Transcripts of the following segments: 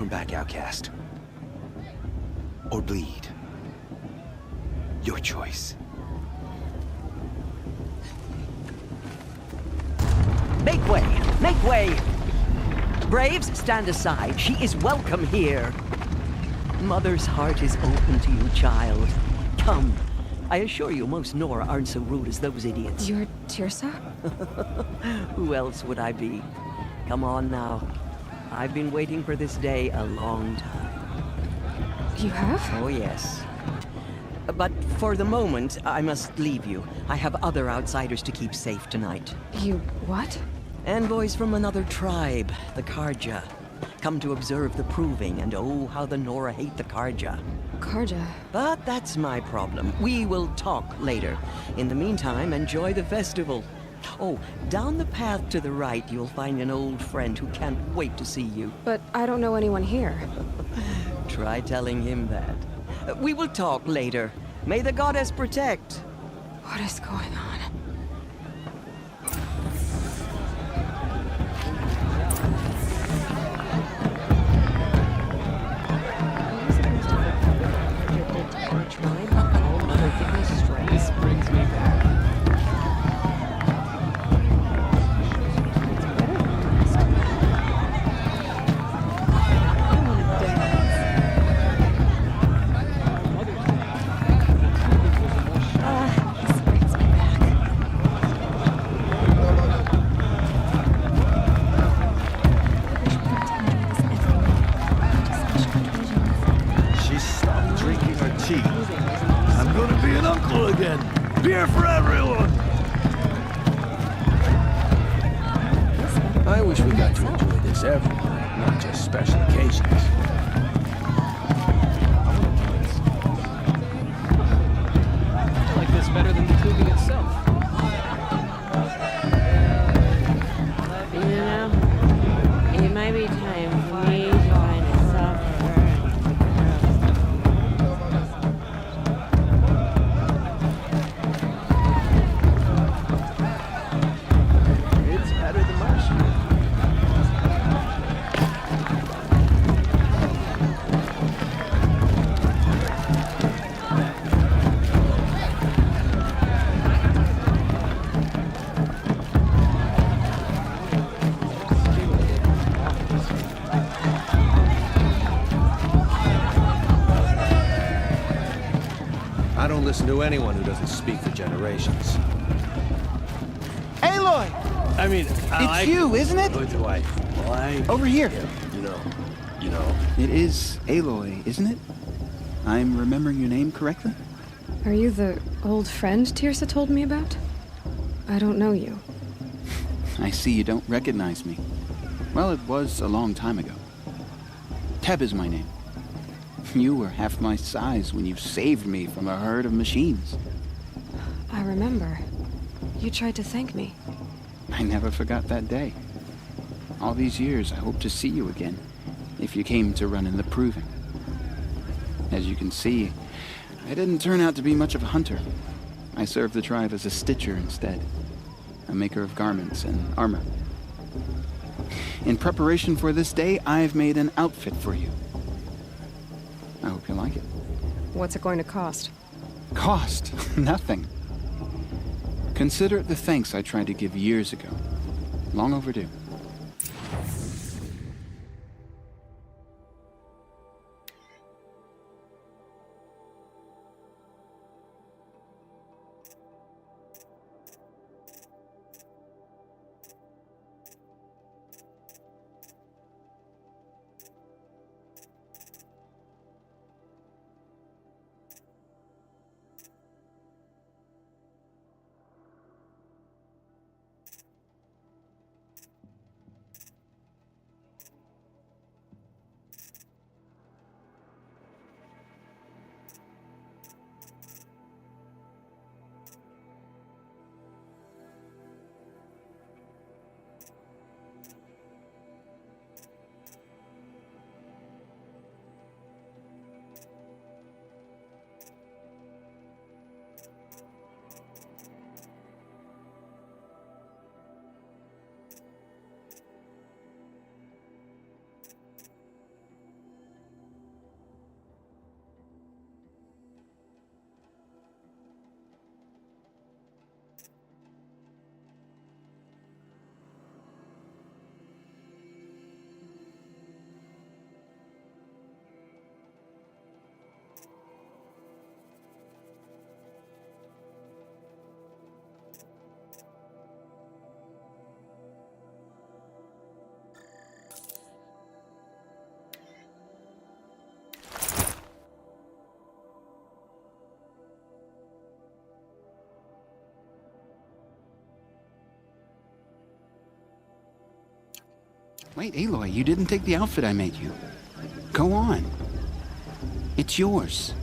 turn back, outcast. Or bleed. Your choice. Make way! Make way! Braves, stand aside. She is welcome here. Mother's heart is open to you, child. Come. I assure you, most Nora aren't so rude as those idiots. You're Tirsa? Who else would I be? Come on now. I've been waiting for this day a long time. You have? Oh, yes. But for the moment, I must leave you. I have other outsiders to keep safe tonight. You what? Envoys from another tribe, the Karja. Come to observe the proving, and oh, how the Nora hate the Karja. Karja? But that's my problem. We will talk later. In the meantime, enjoy the festival. Oh, down the path to the right, you'll find an old friend who can't wait to see you. But I don't know anyone here. Try telling him that. We will talk later. May the goddess protect. What is going on? I'm gonna be an uncle again. Beer for everyone. I wish we got to enjoy this every night, not just special occasions. I like this better than the tubing itself. You know, it might be time for me to find a softer. I don't listen to anyone who doesn't speak for generations. Aloy! I mean, It's you, isn't it? Who do I like? Over here. You know. It is Aloy, isn't it? I'm remembering your name correctly? Are you the old friend Tirsa told me about? I don't know you. I see you don't recognize me. Well, it was a long time ago. Teb is my name. You were half my size when you saved me from a herd of machines. I remember. You tried to thank me. I never forgot that day. All these years, I hope to see you again, if you came to run in the proving. As you can see, I didn't turn out to be much of a hunter. I served the tribe as a stitcher instead, a maker of garments and armor. In preparation for this day, I've made an outfit for you. I hope you like it. What's it going to cost? Cost? Nothing. Consider it the thanks I tried to give years ago. Long overdue. Wait, Aloy, you didn't take the outfit I made you. Go on. It's yours.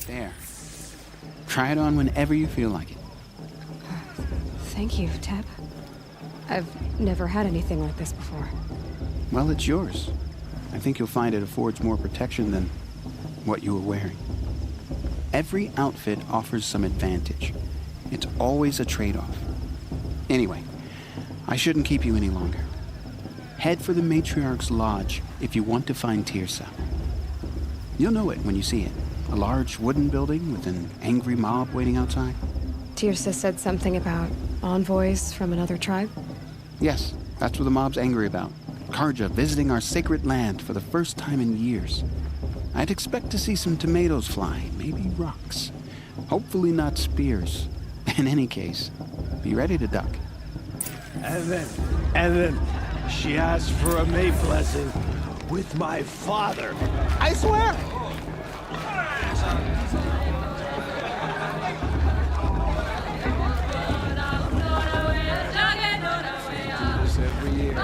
There. Try it on whenever you feel like it. Thank you, Tab. I've never had anything like this before. Well, it's yours. I think you'll find it affords more protection than what you were wearing. Every outfit offers some advantage. It's always a trade-off. Anyway, I shouldn't keep you any longer. Head for the Matriarch's Lodge if you want to find Tirsa. You'll know it when you see it. A large wooden building with an angry mob waiting outside. Tirsa said something about envoys from another tribe? Yes, that's what the mob's angry about. Karja visiting our sacred land for the first time in years. I'd expect to see some tomatoes fly, maybe rocks. Hopefully not spears. In any case, be ready to duck. And then, she asked for a May blessing with my father. I swear! This every year.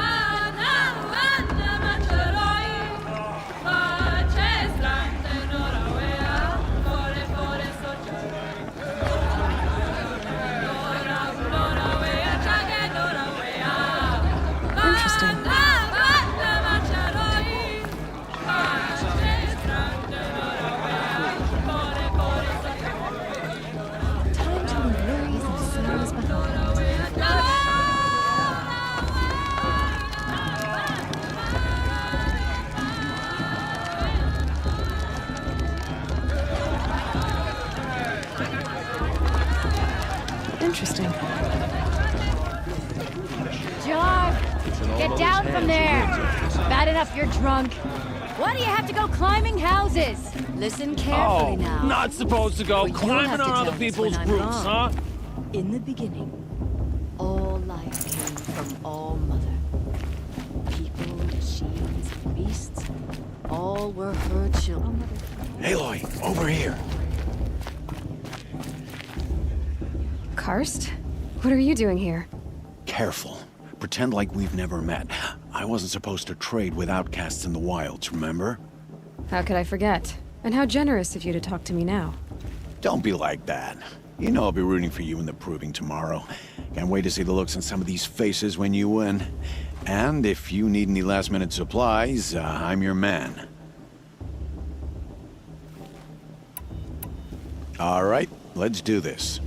Interesting. Time to leave worries and sorrows behind. Interesting. Jar, get down from there. Bad enough you're drunk. Why do you have to go climbing houses? Listen carefully now. Not supposed to go What you'll climbing have to on other tell us people's when I'm roofs, huh? gone. In the beginning, all life came from All Mother. People, machines, and beasts, all were her children. Aloy, over here. Karst? What are you doing here? Careful. Pretend like we've never met. I wasn't supposed to trade with outcasts in the wilds, remember? How could I forget? And how generous of you to talk to me now. Don't be like that. You know I'll be rooting for you in the proving tomorrow. Can't wait to see the looks on some of these faces when you win. And if you need any last-minute supplies, I'm your man. All right, let's do this.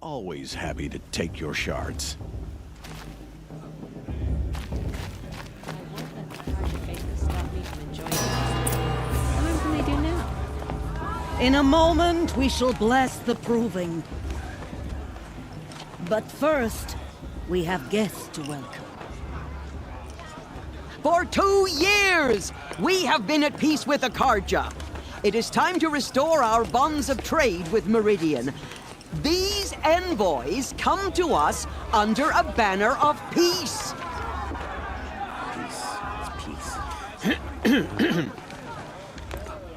Always happy to take your shards. I won't let the Karja faces stop me from enjoying it. What can we do now? In a moment, we shall bless the proving. But first, we have guests to welcome. For 2 years, we have been at peace with the Karja. It is time to restore our bonds of trade with Meridian. These envoys come to us under a banner of peace.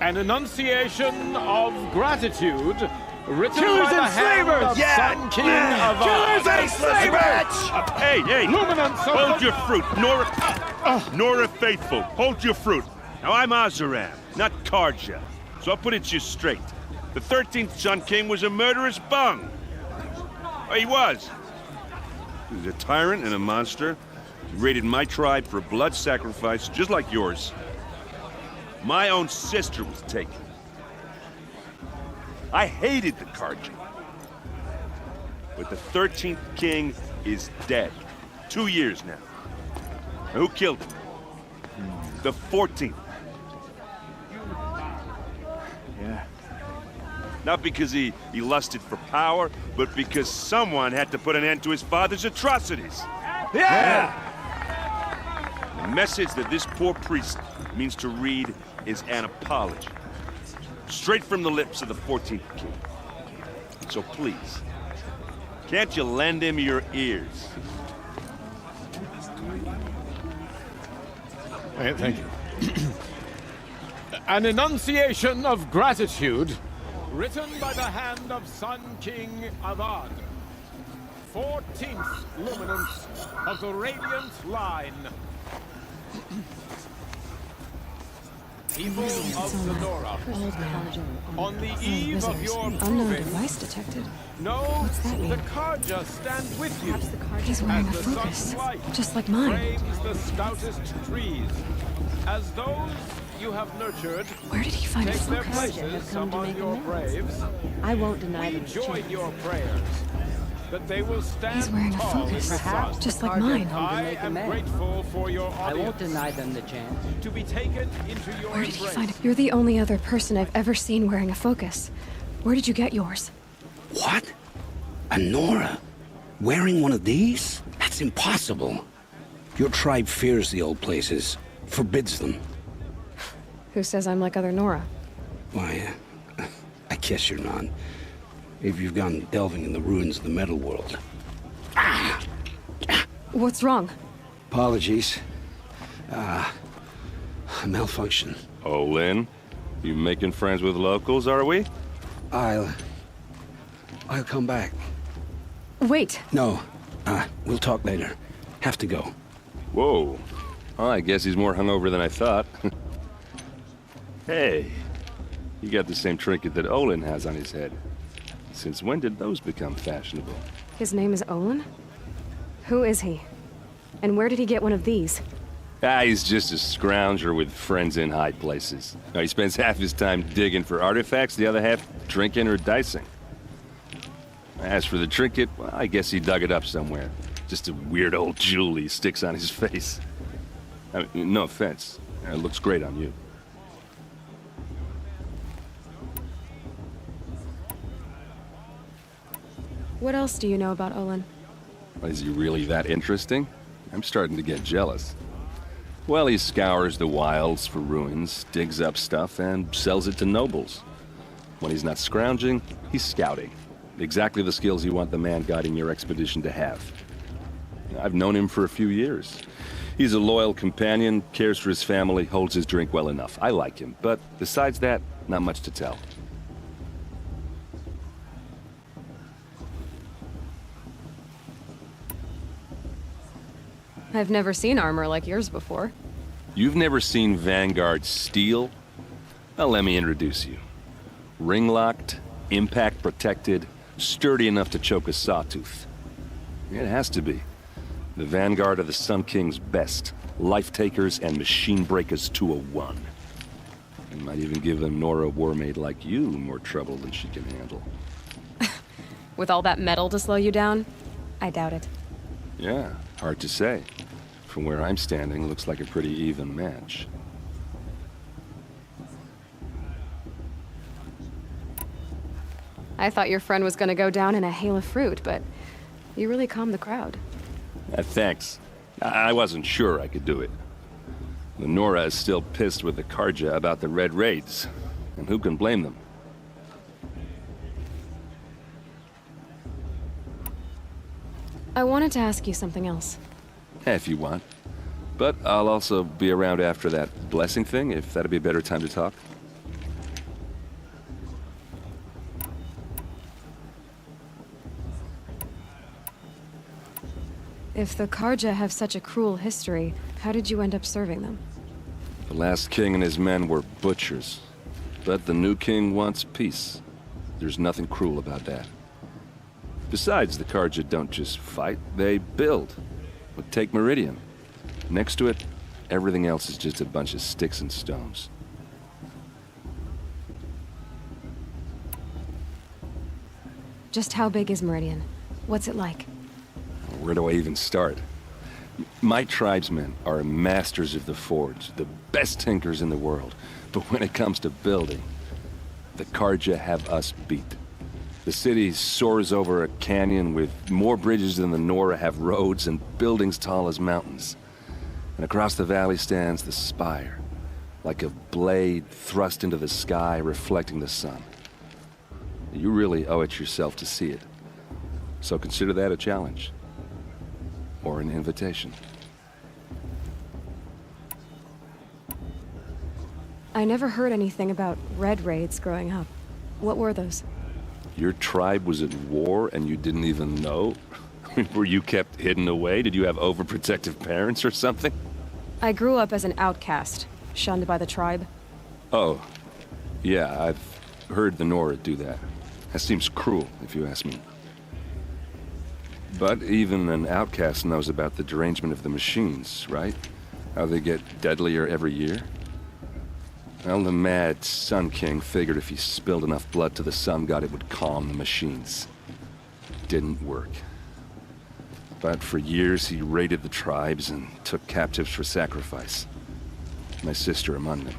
An enunciation of gratitude written Killers by the and hand slavers! of Yeah! Sun King Avad. Killers and slavers! Hey, hey! Luminance of Hold the- your fruit, Nora Faithful. Hold your fruit. Now I'm Azaram, not Karja, so I'll put it to you straight. The 13th Sun King was a murderous bung. Oh, he was. He was a tyrant and a monster. He raided my tribe for a blood sacrifice, just like yours. My own sister was taken. I hated the Karja. But the 13th king is dead. 2 years now. And who killed him? The 14th. Yeah. Not because he lusted for power, but because someone had to put an end to his father's atrocities. Yeah! The message that this poor priest means to read is an apology. Straight from the lips of the 14th king. So please, can't you lend him your ears? Thank you. An enunciation of gratitude written by the hand of Sun King Avad. 14th luminance of the radiant line. People of Sonora, on the eve of your Unknown proving, device detected. know What's that mean? the Karja stand with you. Perhaps the Karja's wearing a As the focus, sun's light just like mine. frames the stoutest trees, as those you have nurtured Where did he find a take their focus? places have come to among make your amends. braves. I won't deny We them the join chance. your prayers that they will stand He's wearing a tall in the focus, sun. just like mine. I am grateful for your audience. I won't deny them the chance. To be taken into your Where did he embrace. find it? You're the only other person I've ever seen wearing a focus. Where did you get yours? What? A Nora? Wearing one of these? That's impossible. Your tribe fears the old places, forbids them. Who says I'm like other Nora? Why, I guess you're not. If you've gone delving in the ruins of the metal world. What's wrong? Apologies. A malfunction. Oh, Lynn, you making friends with locals, are we? I'll come back. Wait. No, we'll talk later. Have to go. Whoa. Well, I guess he's more hungover than I thought. Hey, you got the same trinket that Olin has on his head. Since when did those become fashionable? His name is Olin? Who is he? And where did he get one of these? He's just a scrounger with friends in high places. Now, he spends half his time digging for artifacts, the other half drinking or dicing. As for the trinket, well, I guess he dug it up somewhere. Just a weird old jewel he sticks on his face. I mean, no offense. It looks great on you. What else do you know about Olin? Is he really that interesting? I'm starting to get jealous. Well, he scours the wilds for ruins, digs up stuff, and sells it to nobles. When he's not scrounging, he's scouting. Exactly the skills you want the man guiding your expedition to have. I've known him for a few years. He's a loyal companion, cares for his family, holds his drink well enough. I like him, but besides that, not much to tell. I've never seen armor like yours before. You've never seen Vanguard steel? Well, let me introduce you. Ring-locked, impact-protected, sturdy enough to choke a sawtooth. It has to be. The Vanguard of the Sun King's best. Life-takers and machine-breakers to a one. And might even give them Nora Warmaid like you more trouble than she can handle. With all that metal to slow you down? I doubt it. Yeah, hard to say. From where I'm standing, looks like a pretty even match. I thought your friend was gonna go down in a hail of fruit, but you really calmed the crowd. Thanks. I wasn't sure I could do it. The Nora is still pissed with the Karja about the Red Raids, and who can blame them? I wanted to ask you something else. If you want. But I'll also be around after that blessing thing, if that'd be a better time to talk. If the Karja have such a cruel history, how did you end up serving them? The last king and his men were butchers. But the new king wants peace. There's nothing cruel about that. Besides, the Karja don't just fight, they build. But take Meridian. Next to it, everything else is just a bunch of sticks and stones. Just how big is Meridian? What's it like? Where do I even start? My tribesmen are masters of the forge, the best tinkers in the world. But when it comes to building, the Karja have us beat. The city soars over a canyon with more bridges than the Nora have roads and buildings tall as mountains. And across the valley stands the spire, like a blade thrust into the sky reflecting the sun. You really owe it yourself to see it. So consider that a challenge. Or an invitation. I never heard anything about Red Raids growing up. What were those? Your tribe was at war and you didn't even know? Were you kept hidden away? Did you have overprotective parents or something? I grew up as an outcast, shunned by the tribe. Oh, yeah, I've heard the Nora do that. That seems cruel, if you ask me. But even an outcast knows about the derangement of the machines, right? How they get deadlier every year? Well, the mad Sun King figured if he spilled enough blood to the Sun God, it would calm the machines. Didn't work. But for years, he raided the tribes and took captives for sacrifice. My sister among them.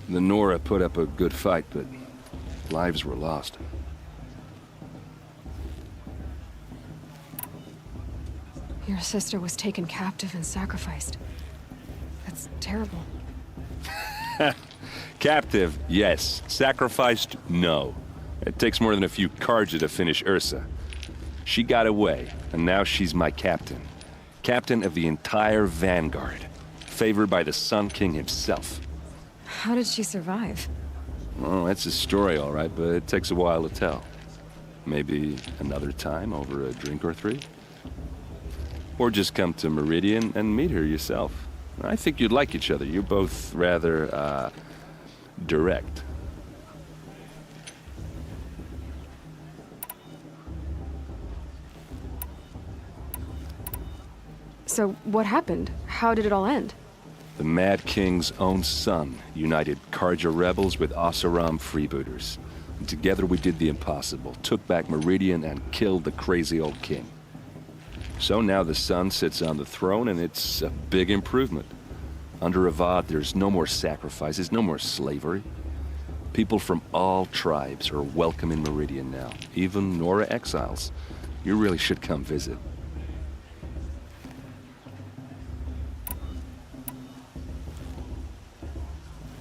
The Nora put up a good fight, but lives were lost. Your sister was taken captive and sacrificed. That's terrible. Captive, yes. Sacrificed, no. It takes more than a few Karja to finish Ursa. She got away, and now she's my captain. Captain of the entire Vanguard. Favored by the Sun King himself. How did she survive? Oh, that's a story, all right, but it takes a while to tell. Maybe another time over a drink or three? Or just come to Meridian and meet her yourself. I think you'd like each other. You're both rather, direct. So, what happened? How did it all end? The Mad King's own son united Karja rebels with Oseram freebooters. And together we did the impossible, took back Meridian and killed the crazy old king. So now the son sits on the throne, and it's a big improvement. Under Avad, there's no more sacrifices, no more slavery. People from all tribes are welcome in Meridian now, even Nora exiles. You really should come visit.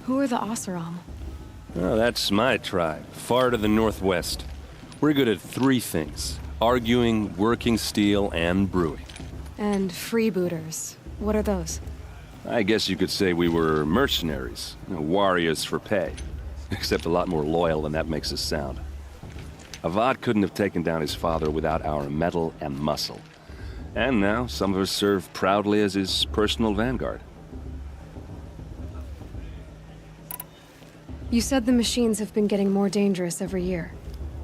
Who are the Oseram? Oh, that's my tribe, far to the northwest. We're good at three things: arguing, working steel, and brewing. And freebooters. What are those? I guess you could say we were mercenaries, warriors for pay. Except a lot more loyal than that makes us sound. Avad couldn't have taken down his father without our metal and muscle. And now some of us serve proudly as his personal vanguard. You said the machines have been getting more dangerous every year.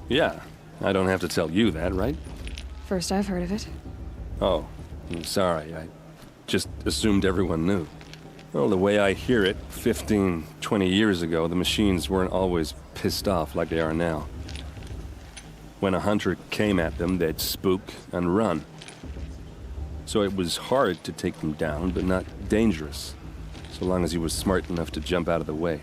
Yeah, I don't have to tell you that, right? First I've heard of it. Oh, I'm sorry. I just assumed everyone knew. Well, the way I hear it, 15, 20 years ago, the machines weren't always pissed off like they are now. When a hunter came at them, they'd spook and run. So it was hard to take them down, but not dangerous, so long as he was smart enough to jump out of the way.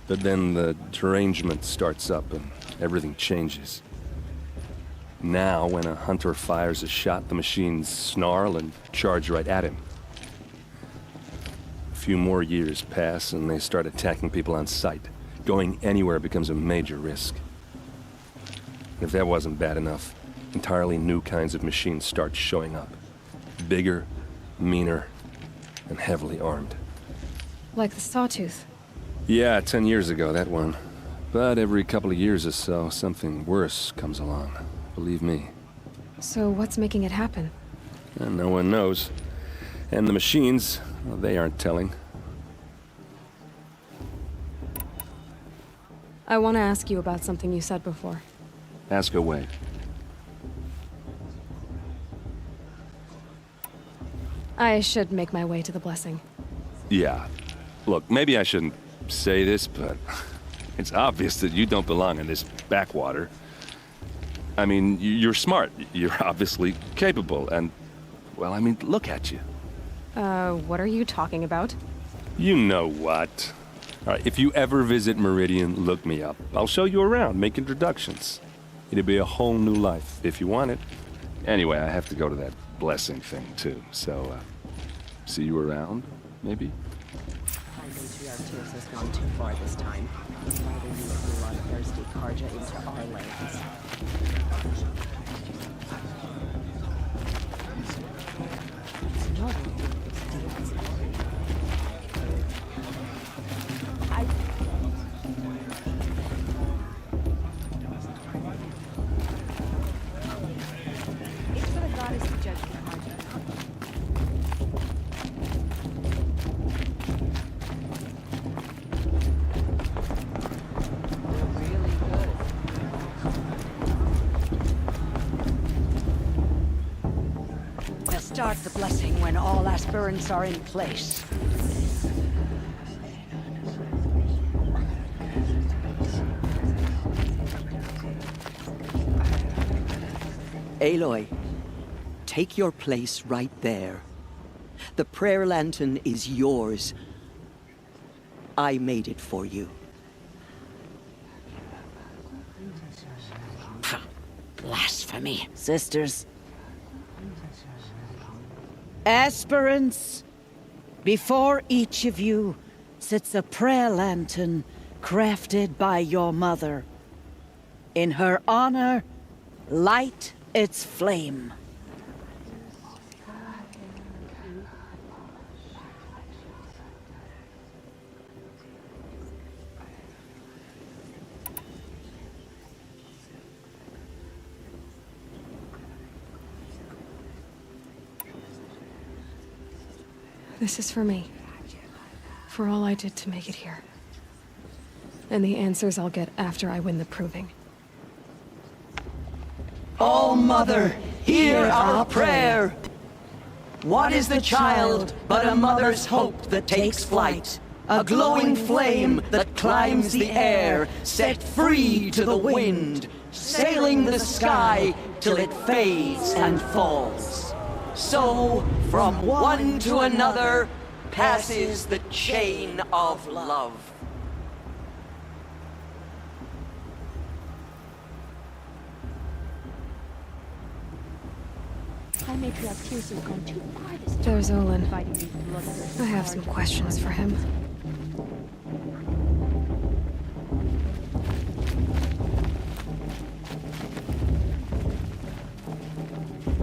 But then the derangement starts up and everything changes. Now, when a hunter fires a shot, the machines snarl and charge right at him. A few more years pass and they start attacking people on sight. Going anywhere becomes a major risk. If that wasn't bad enough, entirely new kinds of machines start showing up. Bigger, meaner, and heavily armed. Like the Sawtooth. Yeah, 10 years ago, that one. But every couple of years or so, something worse comes along. Believe me. So what's making it happen? And no one knows. And the machines, well, they aren't telling. I want to ask you about something you said before. Ask away. I should make my way to the blessing. Yeah. Look, maybe I shouldn't say this, but it's obvious that you don't belong in this backwater. I mean, you're smart. You're obviously capable, and, well, I mean, look at you. What are you talking about? You know what. All right, if you ever visit Meridian, look me up. I'll show you around, make introductions. It'll be a whole new life, if you want it. Anyway, I have to go to that blessing thing, too, so, see you around, maybe? My matriarch has gone too far this time. Rather you let the bloodthirsty Karja into our lands. It's for the goddess to judge the Karja. We'll start the blessing when all aspirants are in place. Aloy, take your place right there. The prayer lantern is yours. I made it for you. Blasphemy. Sisters. Aspirants, before each of you sits a prayer lantern crafted by your mother. In her honor, light its flame. This is for me. For all I did to make it here. And the answers I'll get after I win the proving. All Mother, hear our prayer. What is the child but a mother's hope that takes flight? A glowing flame that climbs the air, set free to the wind, sailing the sky till it fades and falls. So, from one to another, passes the chain of love. My matriarch Tears has gone too far this time. There's Olin. Fighting these bloodthirsty I have some Karja. questions for him.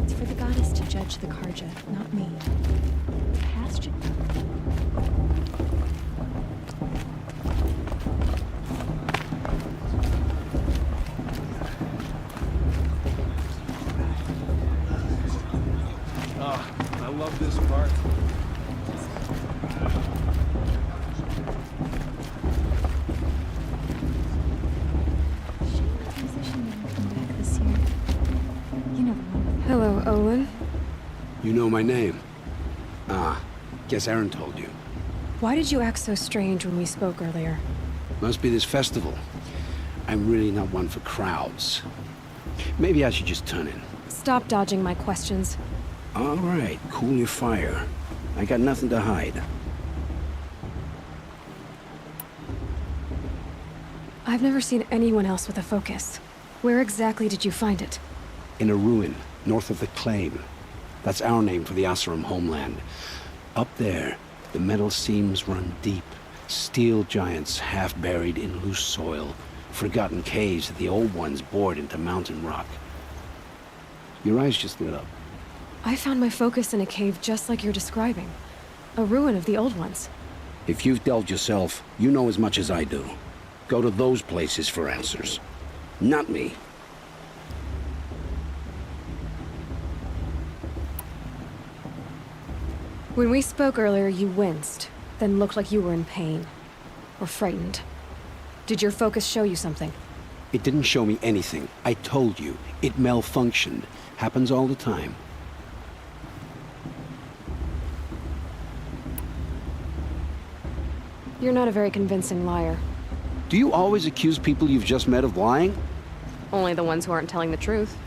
It's for the goddess to judge the Karja, not me. The past should... I love this part. Hello, Olin. You know my name? Ah, guess Aaron told you. Why did you act so strange when we spoke earlier? Must be this festival. I'm really not one for crowds. Maybe I should just turn in. Stop dodging my questions. All right, cool your fire. I got nothing to hide. I've never seen anyone else with a focus. Where exactly did you find it? In a ruin, north of the Claim. That's our name for the Asuram homeland. Up there, the metal seams run deep. Steel giants half buried in loose soil. Forgotten caves that the old ones bored into mountain rock. Your eyes just lit up. I found my focus in a cave just like you're describing. A ruin of the old ones. If you've delved yourself, you know as much as I do. Go to those places for answers. Not me. When we spoke earlier, you winced, then looked like you were in pain. Or frightened. Did your focus show you something? It didn't show me anything. I told you. It malfunctioned. Happens all the time. You're not a very convincing liar. Do you always accuse people you've just met of lying? Only the ones who aren't telling the truth.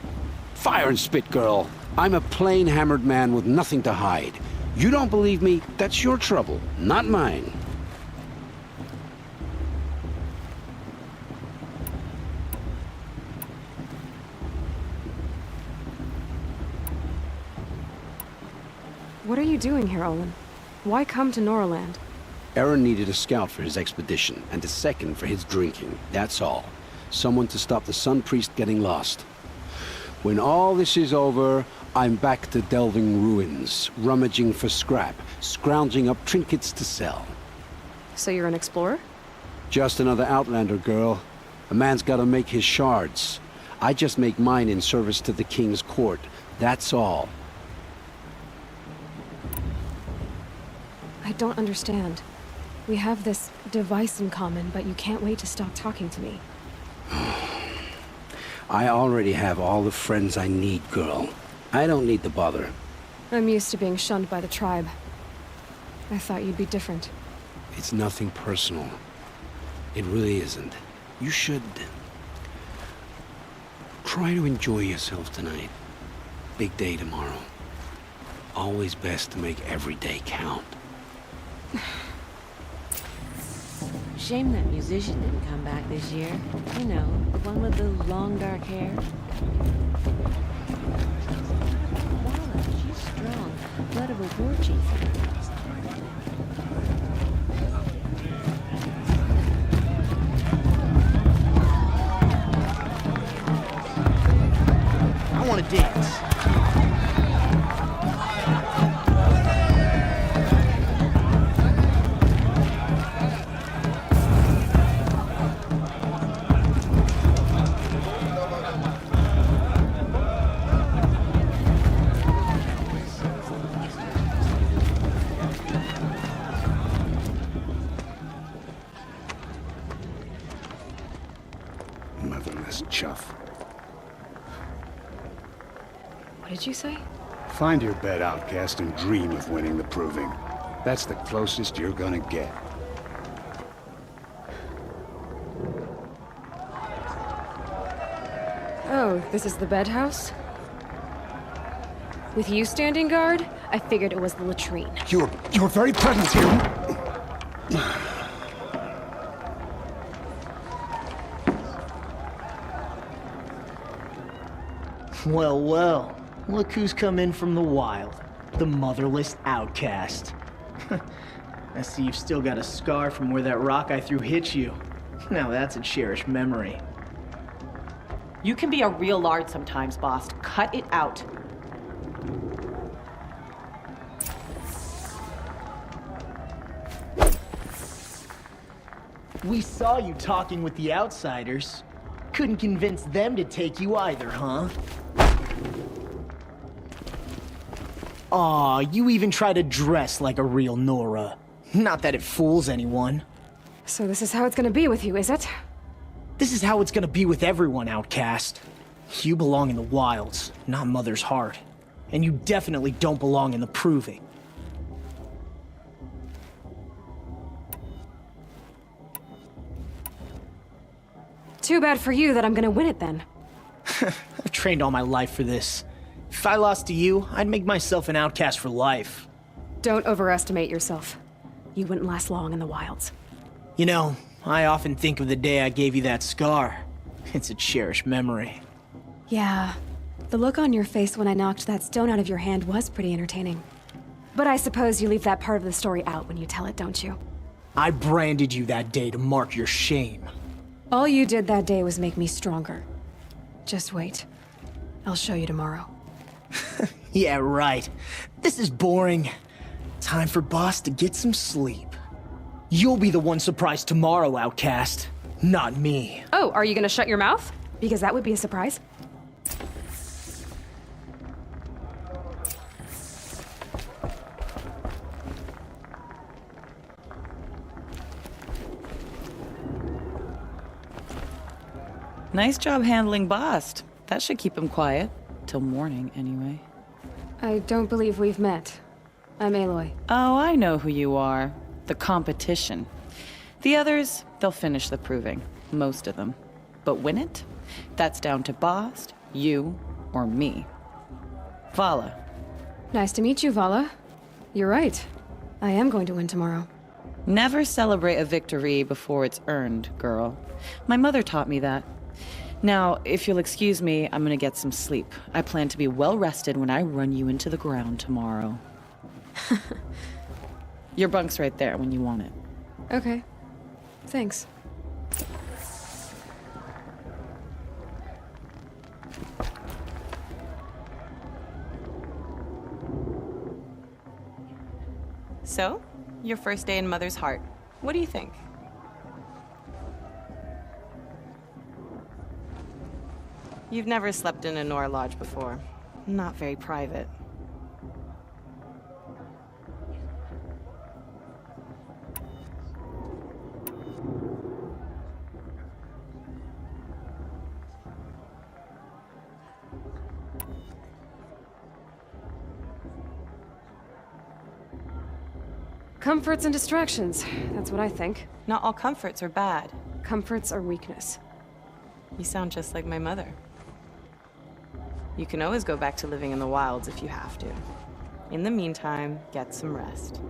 Fire and spit, girl. I'm a plain hammered man with nothing to hide. You don't believe me, that's your trouble, not mine. What are you doing here, Olin? Why come to Noraland? Aaron needed a scout for his expedition, and a second for his drinking, that's all. Someone to stop the Sun Priest getting lost. When all this is over, I'm back to delving ruins, rummaging for scrap, scrounging up trinkets to sell. So you're an explorer? Just another Outlander, girl. A man's gotta make his shards. I just make mine in service to the King's court, that's all. I don't understand. We have this device in common, but you can't wait to stop talking to me. I already have all the friends I need, girl. I don't need the bother. I'm used to being shunned by the tribe. I thought you'd be different. It's nothing personal. It really isn't. You should... try to enjoy yourself tonight. Big day tomorrow. Always best to make every day count. Shame that musician didn't come back this year. You know, the one with the long dark hair. Walla, she's strong. Blood of a war chief. I want to dance. Motherless chuff. What did you say? Find your bed, outcast, and dream of winning the proving. That's the closest you're gonna get. Oh, this is the bedhouse? With you standing guard, I figured it was the latrine. Your very presence here... Well, well. Look who's come in from the wild. The motherless outcast. I see you've still got a scar from where that rock I threw hit you. Now that's a cherished memory. You can be a real lard sometimes, boss. Cut it out. We saw you talking with the outsiders. Couldn't convince them to take you either, huh? Aw, you even try to dress like a real Nora. Not that it fools anyone. So this is how it's gonna be with you, is it? This is how it's gonna be with everyone, outcast. You belong in the wilds, not Mother's heart. And you definitely don't belong in the proving. Too bad for you that I'm gonna win it then. I've trained all my life for this. If I lost to you, I'd make myself an outcast for life. Don't overestimate yourself. You wouldn't last long in the wilds. You know, I often think of the day I gave you that scar. It's a cherished memory. Yeah, the look on your face when I knocked that stone out of your hand was pretty entertaining. But I suppose you leave that part of the story out when you tell it, don't you? I branded you that day to mark your shame. All you did that day was make me stronger. Just wait. I'll show you tomorrow. Yeah, right. This is boring. Time for Boss to get some sleep. You'll be the one surprised tomorrow, outcast. Not me. Oh, are you gonna shut your mouth? Because that would be a surprise. Nice job handling Bast. That should keep him quiet. Till morning, anyway. I don't believe we've met. I'm Aloy. Oh, I know who you are. The competition. The others, they'll finish the proving. Most of them. But win it? That's down to Bast, you, or me. Vala. Nice to meet you, Vala. You're right. I am going to win tomorrow. Never celebrate a victory before it's earned, girl. My mother taught me that. Now, if you'll excuse me, I'm gonna get some sleep. I plan to be well rested when I run you into the ground tomorrow. Your bunk's right there when you want it. Okay. Thanks. So, your first day in Mother's Heart. What do you think? You've never slept in a Nora lodge before. Not very private. Comforts and distractions. That's what I think. Not all comforts are bad. Comforts are weakness. You sound just like my mother. You can always go back to living in the wilds if you have to. In the meantime, get some rest.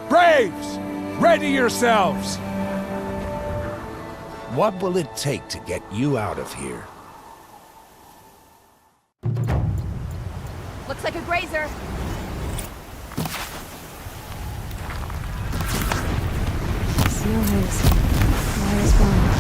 Braves! Ready yourselves! What will it take to get you out of here? Looks like a grazer. Snow haze. Light is gone.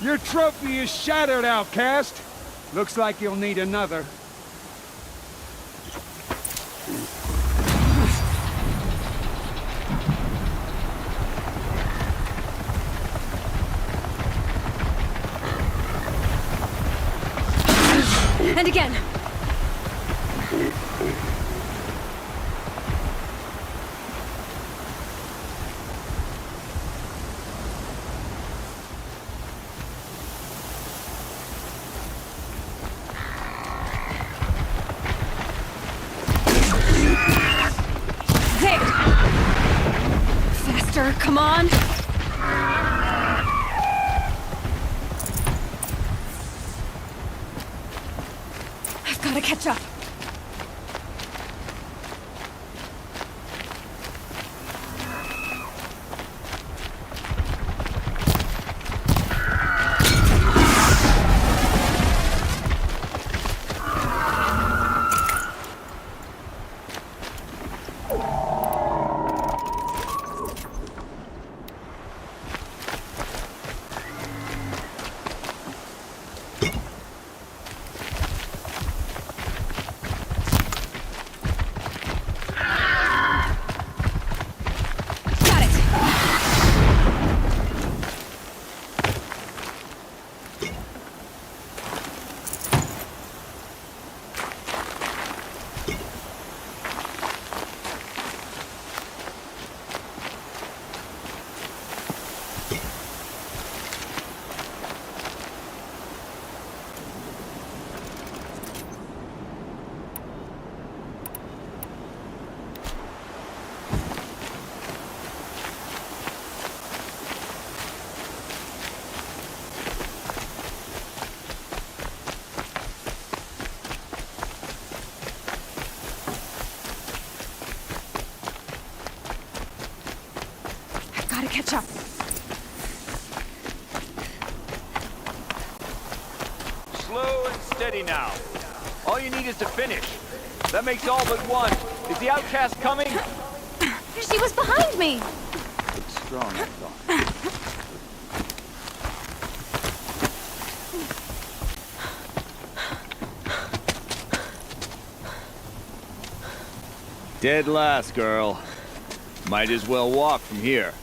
Your trophy is shattered, outcast. Looks like you'll need another. And again. There. Faster, come on. Gotta catch up. Catch up. Slow and steady now. All you need is to finish. That makes all but one. Is the outcast coming? She was behind me. Looks strong, I thought. Dead last, girl. Might as well walk from here.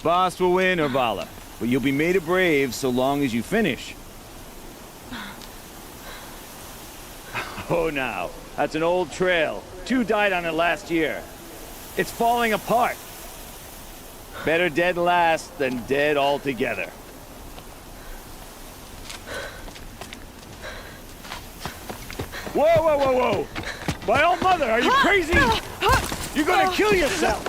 Boss will win, or Vala, but you'll be made a brave so long as you finish. Oh, now, that's an old trail. 2 died on it last year. It's falling apart. Better dead last than dead altogether. Whoa, whoa, whoa, whoa! My old mother, are you crazy? You're gonna kill yourself!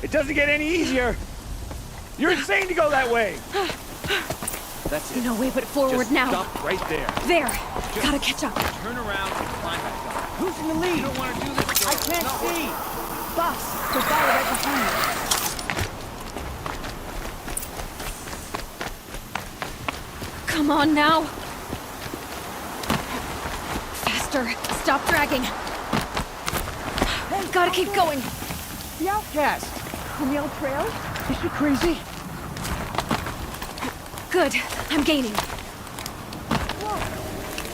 It doesn't get any easier. You're insane to go that way. That's it. No way but forward Just now. Stop right there. There. Gotta catch up. Turn around and climb back up. Who's in the lead? You don't want to do this, girl. I can't Not see. working. Boss, the fire right behind you. Come on now. Faster. Stop dragging. Gotta keep going. The outcast. On the old trail? Is she crazy? Good. I'm gaining. Whoa.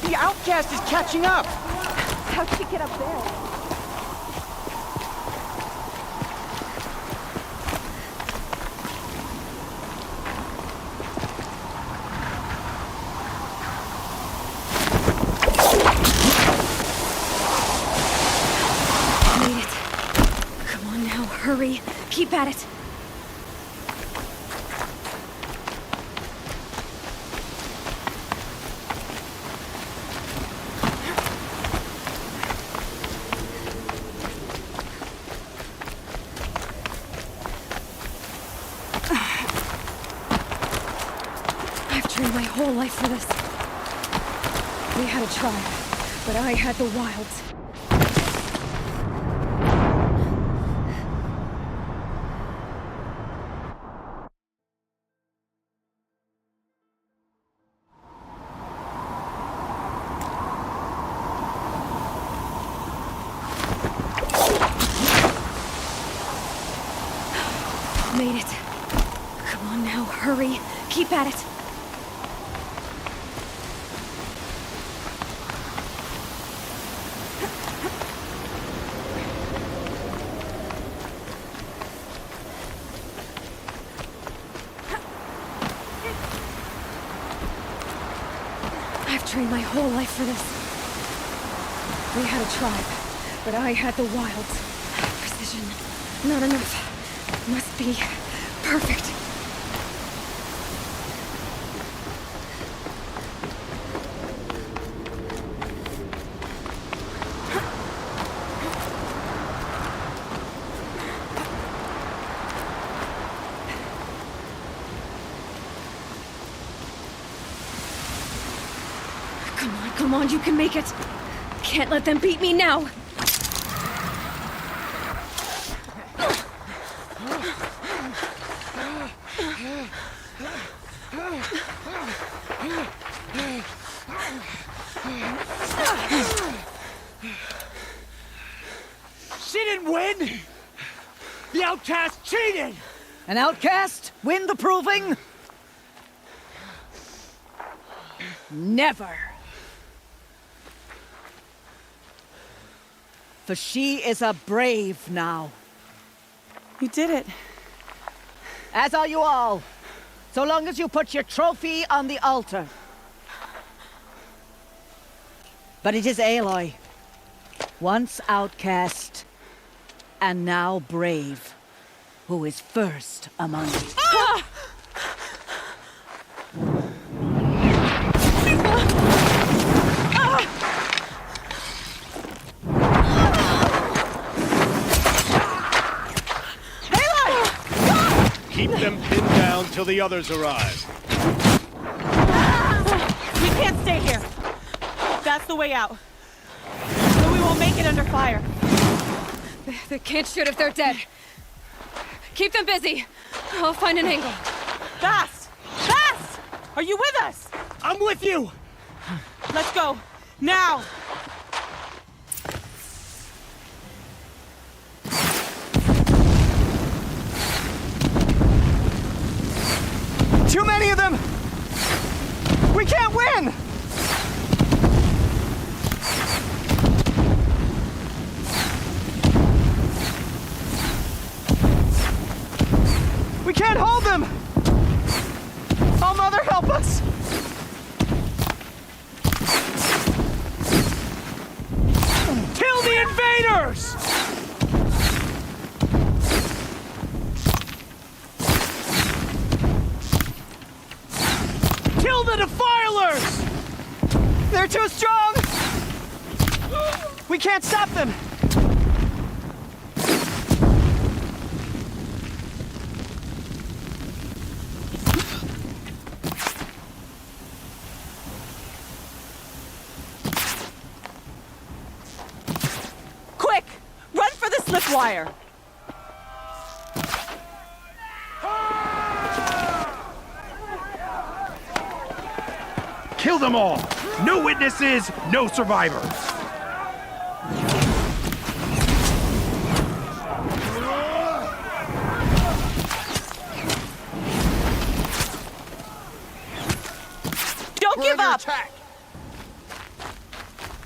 The outcast is catching up. How'd she get up there? Hurry. Keep at it. I've trained my whole life for this. We had a tribe, but I had the wilds. Made it. Come on now, hurry. Keep at it. I've trained my whole life for this. We had a tribe, but I had the wilds. Precision. Not enough. Must be perfect. Come on, you can make it. Can't let them beat me now. She didn't win! The outcast cheated! An outcast win the proving? Never. For she is a brave now. You did it. As are you all. So long as you put your trophy on the altar. But it is Aloy, once outcast, and now brave, who is first among you. Ah! Keep them pinned down till the others arrive. We can't stay here. That's the way out. So we won't make it under fire. They can't shoot if they're dead. Keep them busy. I'll find an angle. Fast! Fast! Are you with us? I'm with you! Let's go. Now! Too many of them! We can't win! We can't hold them! Oh, Mother, help us! Kill the invaders! Kill the defilers! They're too strong! We can't stop them! Quick! Run for the slip wire! Kill them all! No witnesses, no survivors! Don't give up!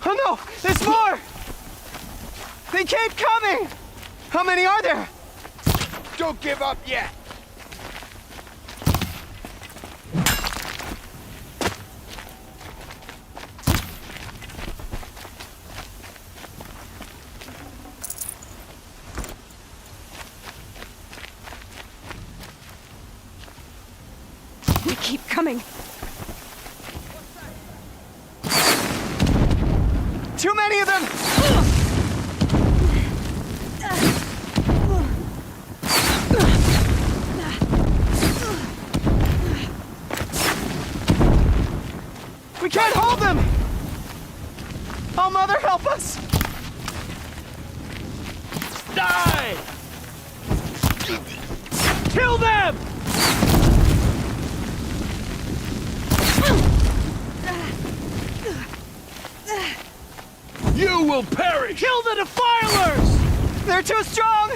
Oh no! There's more! They keep coming! How many are there? Don't give up yet! They keep coming. Too many of them! We can't hold them! Oh, Mother, help us! Die! Kill them! You will perish! Kill the defilers! They're too strong!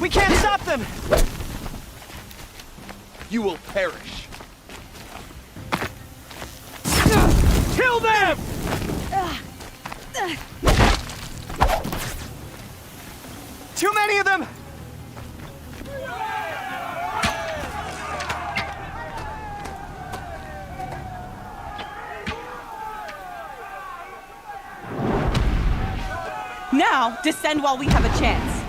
We can't stop them! You will perish. Kill them! Too many of them! Now, descend while we have a chance.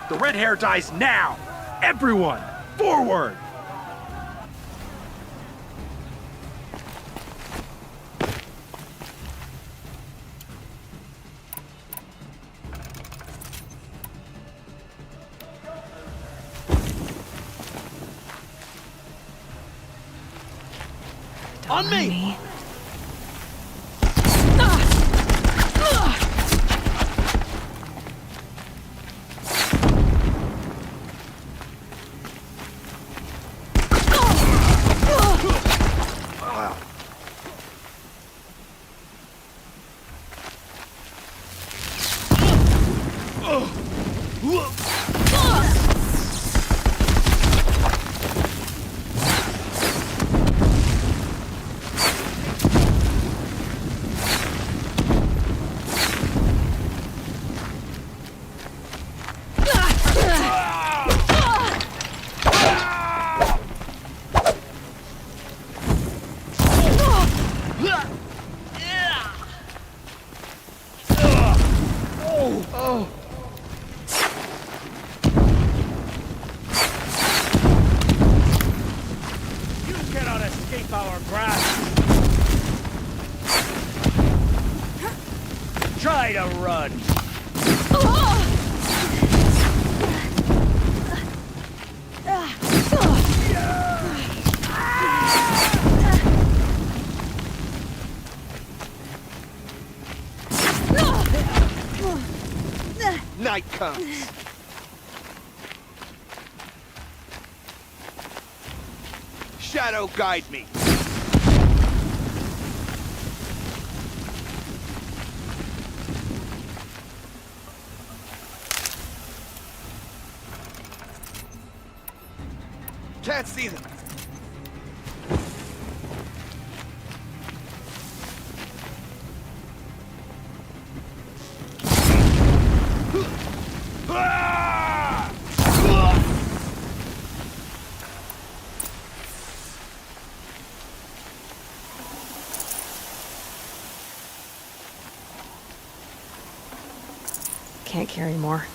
The red hair dies now! Everyone, forward! On me! Try to run. Night comes. Shadow guide me. Can't see them. Can't carry more.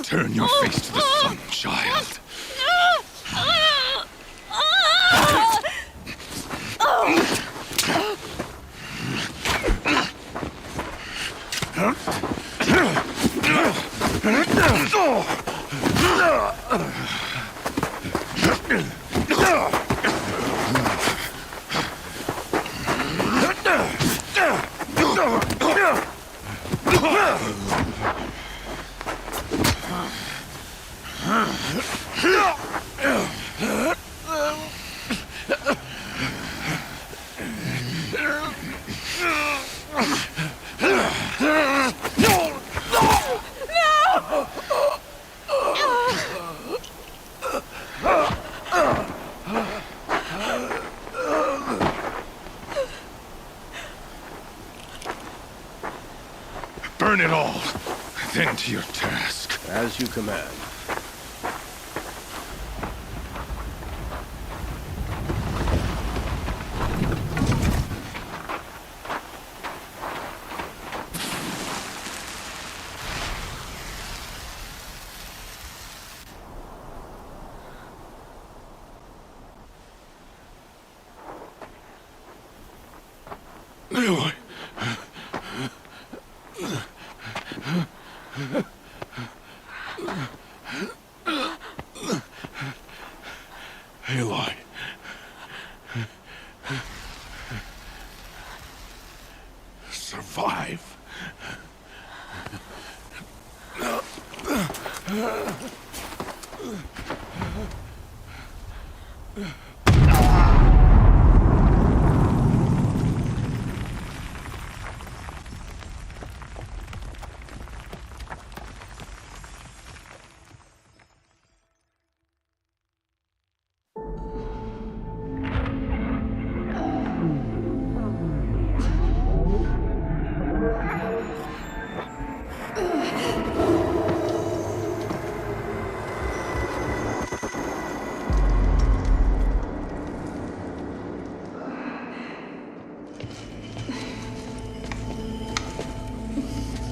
Turn your face to the sun, child. Burn it all, then to your task. As you command. Aloy. Aloy. Survive.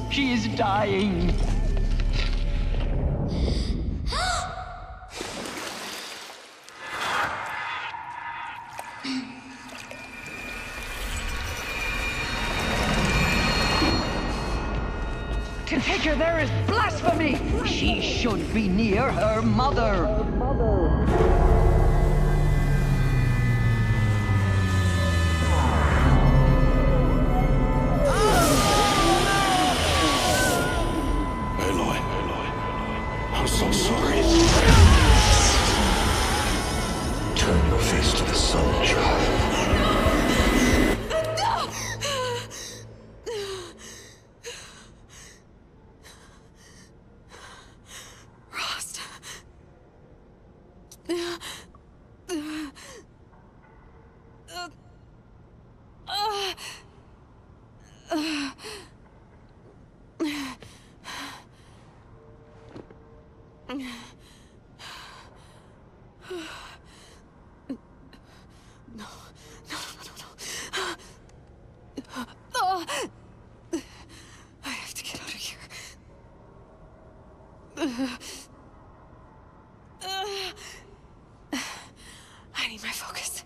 She is dying. To take her there is blasphemy. She should be near her mother. I'm so sorry. Turn your face to the sun, child. Rost. I have to get out of here. I need my focus.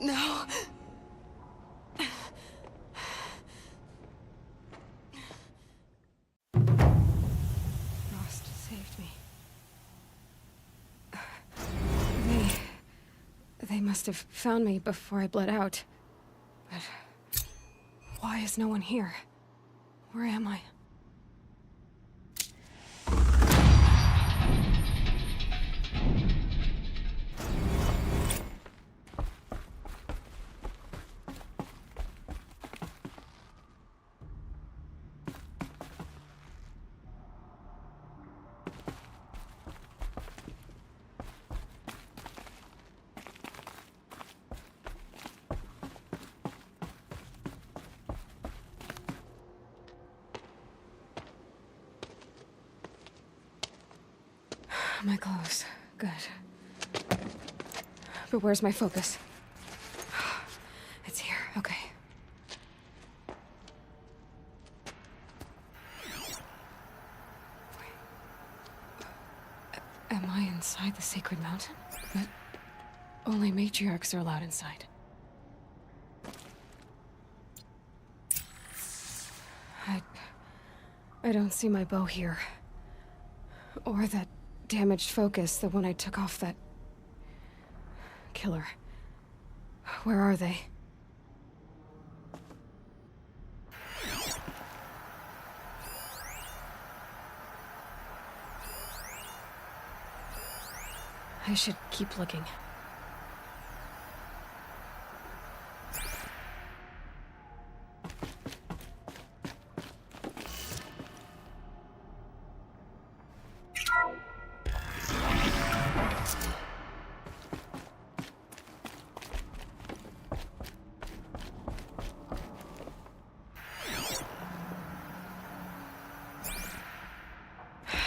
No. Rost saved me. They must have found me before I bled out. But why is no one here? Where am I? My clothes. Good. But where's my focus? It's here. Okay. Wait. Am I inside the sacred mountain? But only matriarchs are allowed inside. I don't see my bow here. Or that damaged focus, the one I took off that killer. Where are they? I should keep looking.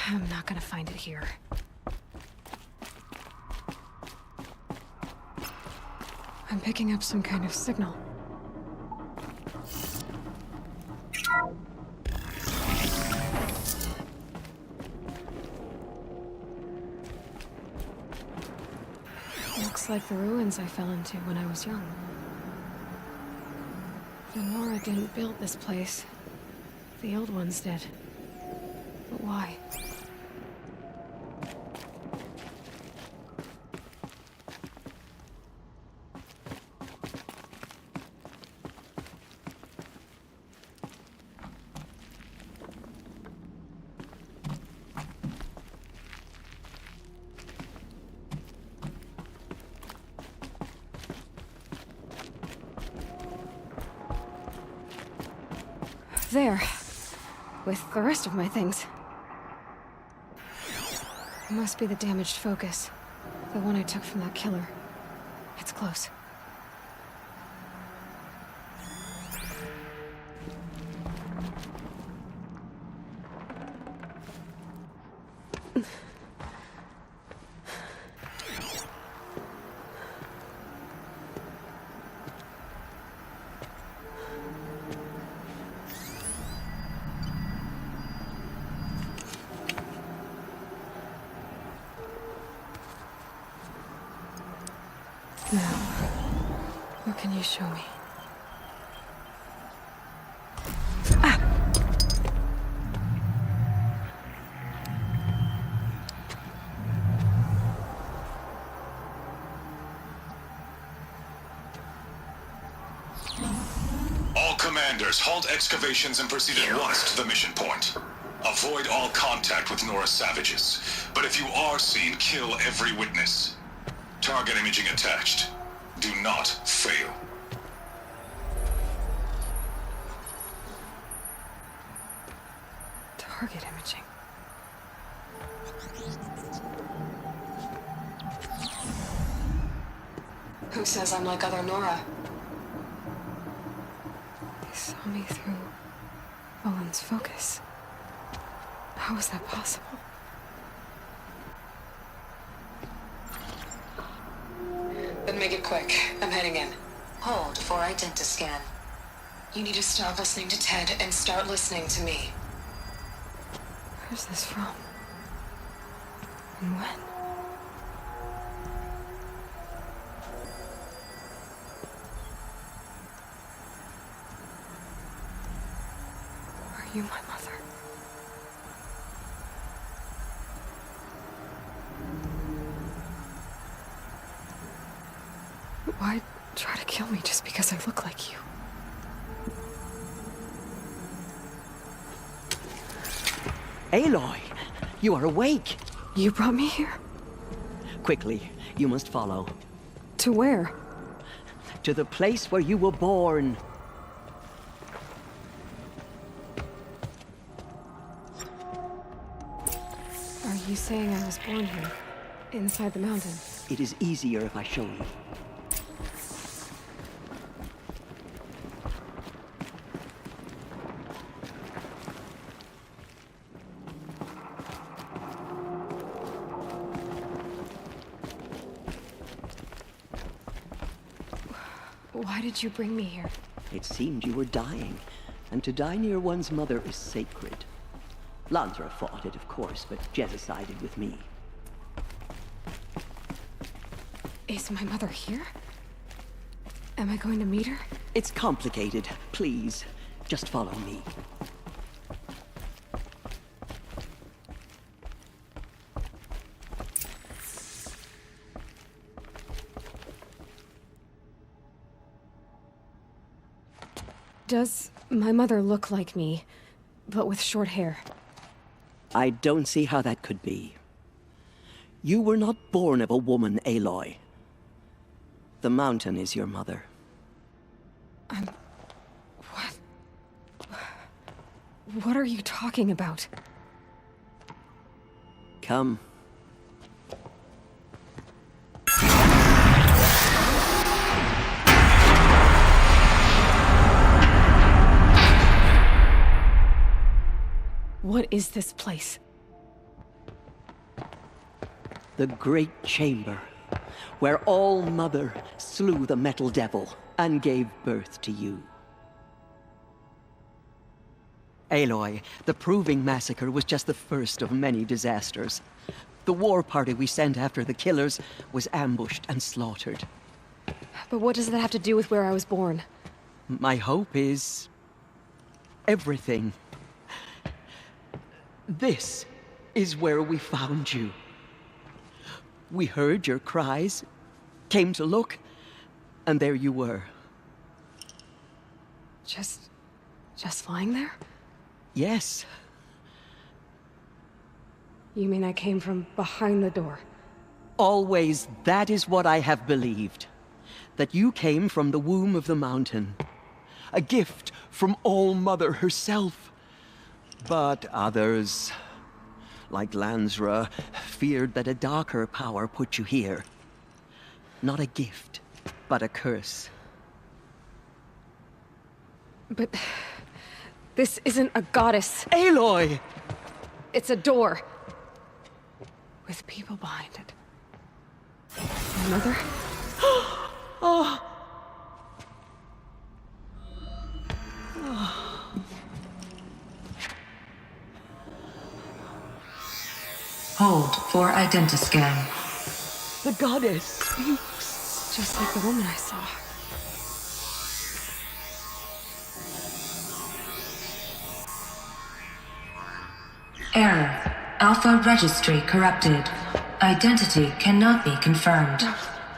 I'm not gonna find it here. I'm picking up some kind of signal. Looks like the ruins I fell into when I was young. The Nora didn't build this place. The old ones did. But why? There. With the rest of my things. It must be the damaged focus. The one I took from that killer. It's close. Now, what can you show me? All commanders, halt excavations and proceed at once to the mission point. Avoid all contact with Nora savages. But if you are seen, kill every witness. Target imaging attached. Do not fail. Target imaging. Who says I'm like other Nora? They saw me through Owen's focus. How is that possible? Then make it quick. I'm heading in. Hold for identiscan. You need to stop listening to Ted and start listening to me. Where's this from? And when? Are you my mother? Why try to kill me just because I look like you? Aloy, you are awake. You brought me here? Quickly, you must follow. To where? To the place where you were born. Are you saying I was born here? Inside the mountain? It is easier if I show you. Why did you bring me here? It seemed you were dying, and to die near one's mother is sacred. Lansra fought it, of course, but Jezza sided with me. Is my mother here? Am I going to meet her? It's complicated. Please, just follow me. Does my mother look like me, but with short hair? I don't see how that could be. You were not born of a woman, Aloy. The mountain is your mother. What? What are you talking about? Come. What is this place? The great chamber, where All Mother slew the metal devil and gave birth to you. Aloy, the Proving Massacre was just the first of many disasters. The war party we sent after the killers was ambushed and slaughtered. But what does that have to do with where I was born? My hope is... everything. This is where we found you. We heard your cries, came to look, and there you were. Just lying there? Yes. You mean I came from behind the door? Always that is what I have believed. That you came from the womb of the mountain. A gift from All Mother herself. But others, like Lansra, feared that a darker power put you here. Not a gift, but a curse. But... this isn't a goddess. Aloy! It's a door. With people behind it. My mother? Oh. Hold for identiscan. The goddess speaks. Just like the woman I saw. Error. Alpha registry corrupted. Identity cannot be confirmed.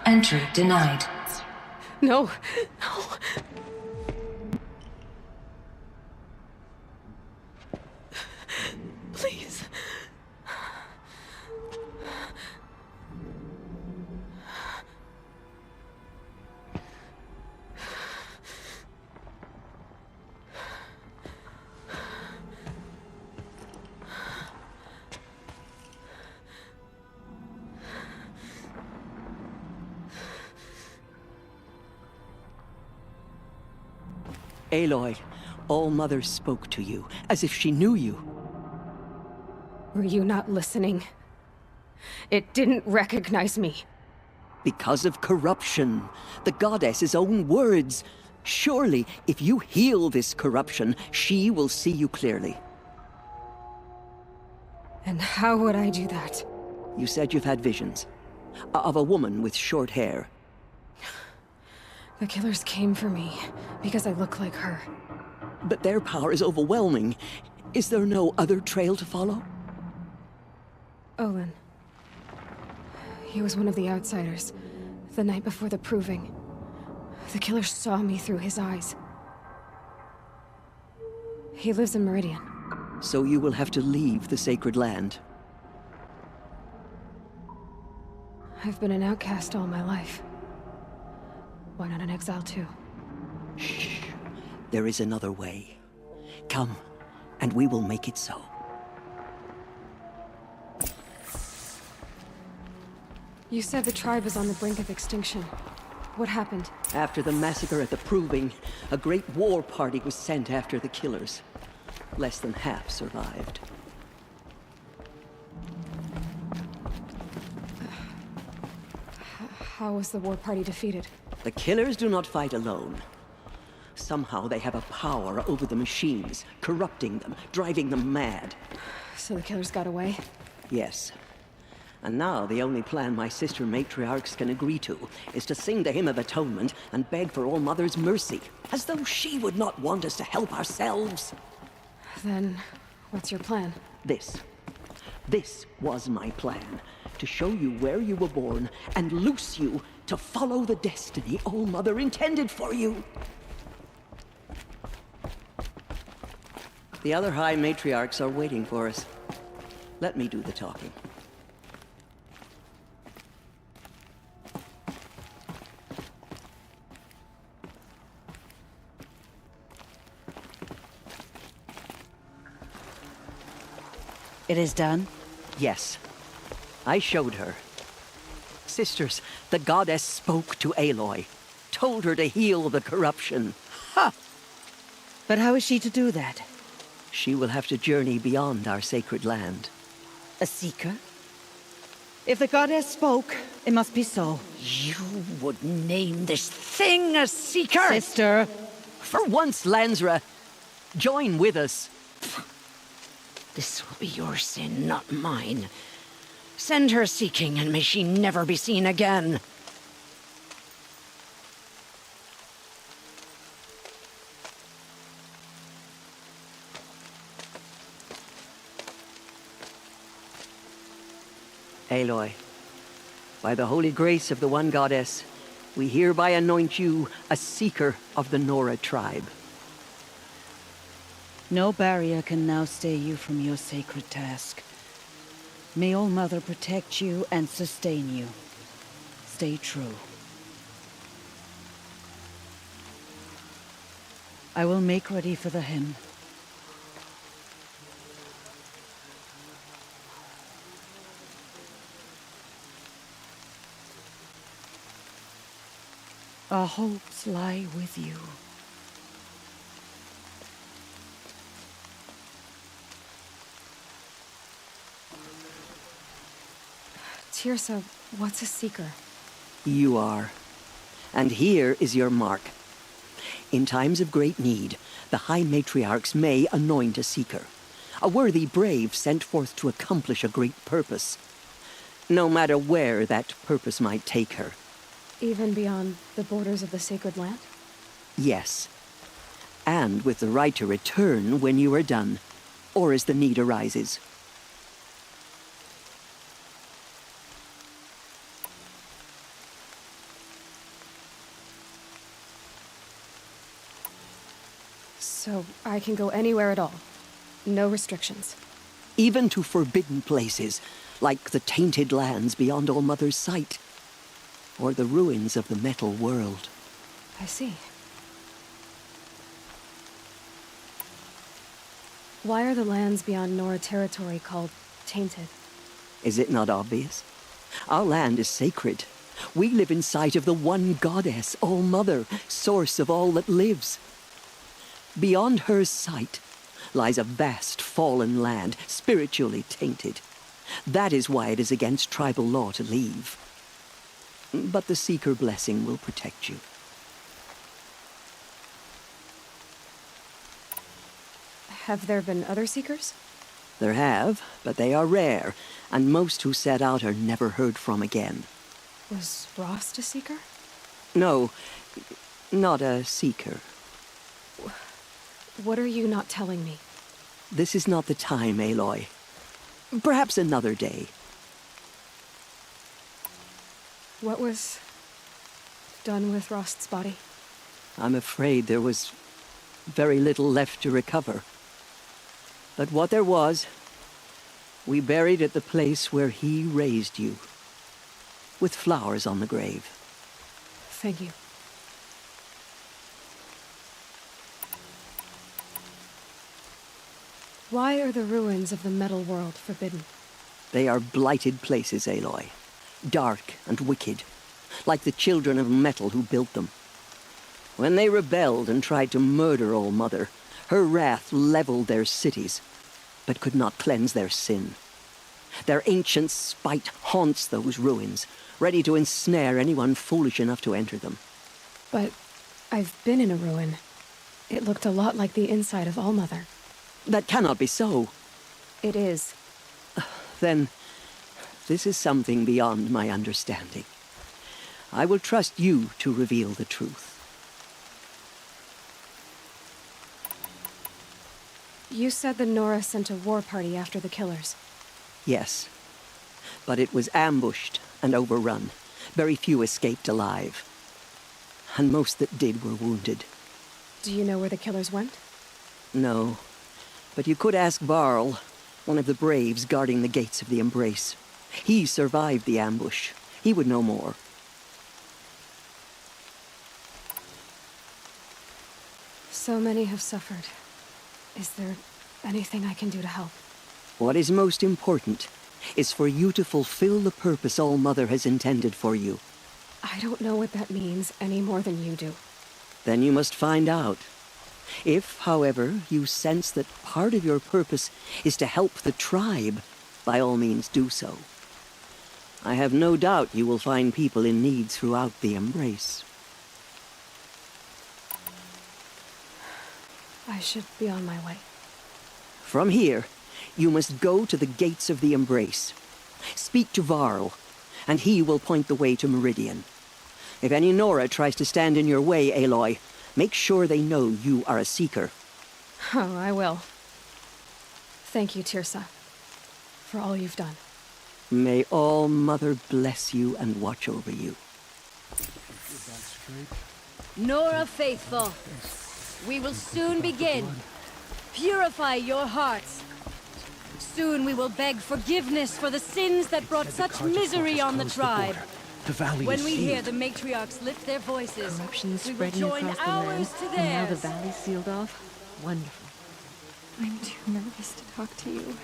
Entry denied. No. No. Please. Aloy, All Mother spoke to you, as if she knew you. Were you not listening? It didn't recognize me. Because of corruption. The goddess's own words. Surely, if you heal this corruption, she will see you clearly. And how would I do that? You said you've had visions. Of a woman with short hair. The killers came for me because I look like her. But their power is overwhelming. Is there no other trail to follow? Olin. He was one of the outsiders. The night before the proving. The killers saw me through his eyes. He lives in Meridian. So you will have to leave the sacred land. I've been an outcast all my life. Why not an exile too? Shh. There is another way. Come, and we will make it so. You said the tribe is on the brink of extinction. What happened? After the massacre at the Proving, a great war party was sent after the killers. Less than half survived. How was the war party defeated? The killers do not fight alone. Somehow they have a power over the machines, corrupting them, driving them mad. So the killers got away? Yes. And now the only plan my sister matriarchs can agree to is to sing the hymn of atonement and beg for All Mother's mercy, as though she would not want us to help ourselves. Then, what's your plan? This. This was my plan. To show you where you were born and loose you to follow the destiny All Mother intended for you. The other High Matriarchs are waiting for us. Let me do the talking. It is done? Yes. I showed her. Sisters, the goddess spoke to Aloy. Told her to heal the corruption. Ha! But how is she to do that? She will have to journey beyond our sacred land. A seeker? If the goddess spoke, it must be so. You would name this thing a seeker? Sister. For once, Lansra, join with us. This will be your sin, not mine. Send her seeking, and may she never be seen again. Aloy, by the holy grace of the one goddess, we hereby anoint you a seeker of the Nora tribe. No barrier can now stay you from your sacred task. May All Mother protect you and sustain you. Stay true. I will make ready for the hymn. Our hopes lie with you. Tirsa, what's a seeker? You are. And here is your mark. In times of great need, the High Matriarchs may anoint a seeker. A worthy brave sent forth to accomplish a great purpose. No matter where that purpose might take her. Even beyond the borders of the sacred land? Yes. And with the right to return when you are done, or as the need arises. So I can go anywhere at all? No restrictions? Even to forbidden places, like the tainted lands beyond All Mother's sight. Or the ruins of the metal world. I see. Why are the lands beyond Nora territory called tainted? Is it not obvious? Our land is sacred. We live in sight of the one goddess, All Mother, source of all that lives. Beyond her sight lies a vast fallen land, spiritually tainted. That is why it is against tribal law to leave. But the Seeker blessing will protect you. Have there been other Seekers? There have, but they are rare, and most who set out are never heard from again. Was Rost a Seeker? No, not a Seeker. What are you not telling me? This is not the time, Aloy. Perhaps another day. What was done with Rost's body? I'm afraid there was very little left to recover. But what there was, we buried at the place where he raised you, with flowers on the grave. Thank you. Why are the ruins of the metal world forbidden? They are blighted places, Aloy. Dark and wicked, like the children of metal who built them. When they rebelled and tried to murder All Mother, her wrath leveled their cities, but could not cleanse their sin. Their ancient spite haunts those ruins, ready to ensnare anyone foolish enough to enter them. But I've been in a ruin. It looked a lot like the inside of All Mother. That cannot be so. It is. Then, this is something beyond my understanding. I will trust you to reveal the truth. You said the Nora sent a war party after the killers. Yes, but it was ambushed and overrun. Very few escaped alive. And most that did were wounded. Do you know where the killers went? No, but you could ask Varl, one of the braves guarding the gates of the Embrace. He survived the ambush. He would know more. So many have suffered. Is there anything I can do to help? What is most important is for you to fulfill the purpose All Mother has intended for you. I don't know what that means any more than you do. Then you must find out. If, however, you sense that part of your purpose is to help the tribe, by all means do so. I have no doubt you will find people in need throughout the Embrace. I should be on my way. From here, you must go to the gates of the Embrace. Speak to Varl, and he will point the way to Meridian. If any Nora tries to stand in your way, Aloy, make sure they know you are a seeker. Oh, I will. Thank you, Tirsa, for all you've done. May All Mother bless you and watch over you. Nora faithful, we will soon begin. Purify your hearts. Soon we will beg forgiveness for the sins that brought such misery on the tribe. The valley When is we hear sealed. the matriarchs lift their voices, Corruption we will spreading join across the land, ours to and now the theirs. valley's sealed off. Wonderful. I'm too nervous to talk to you.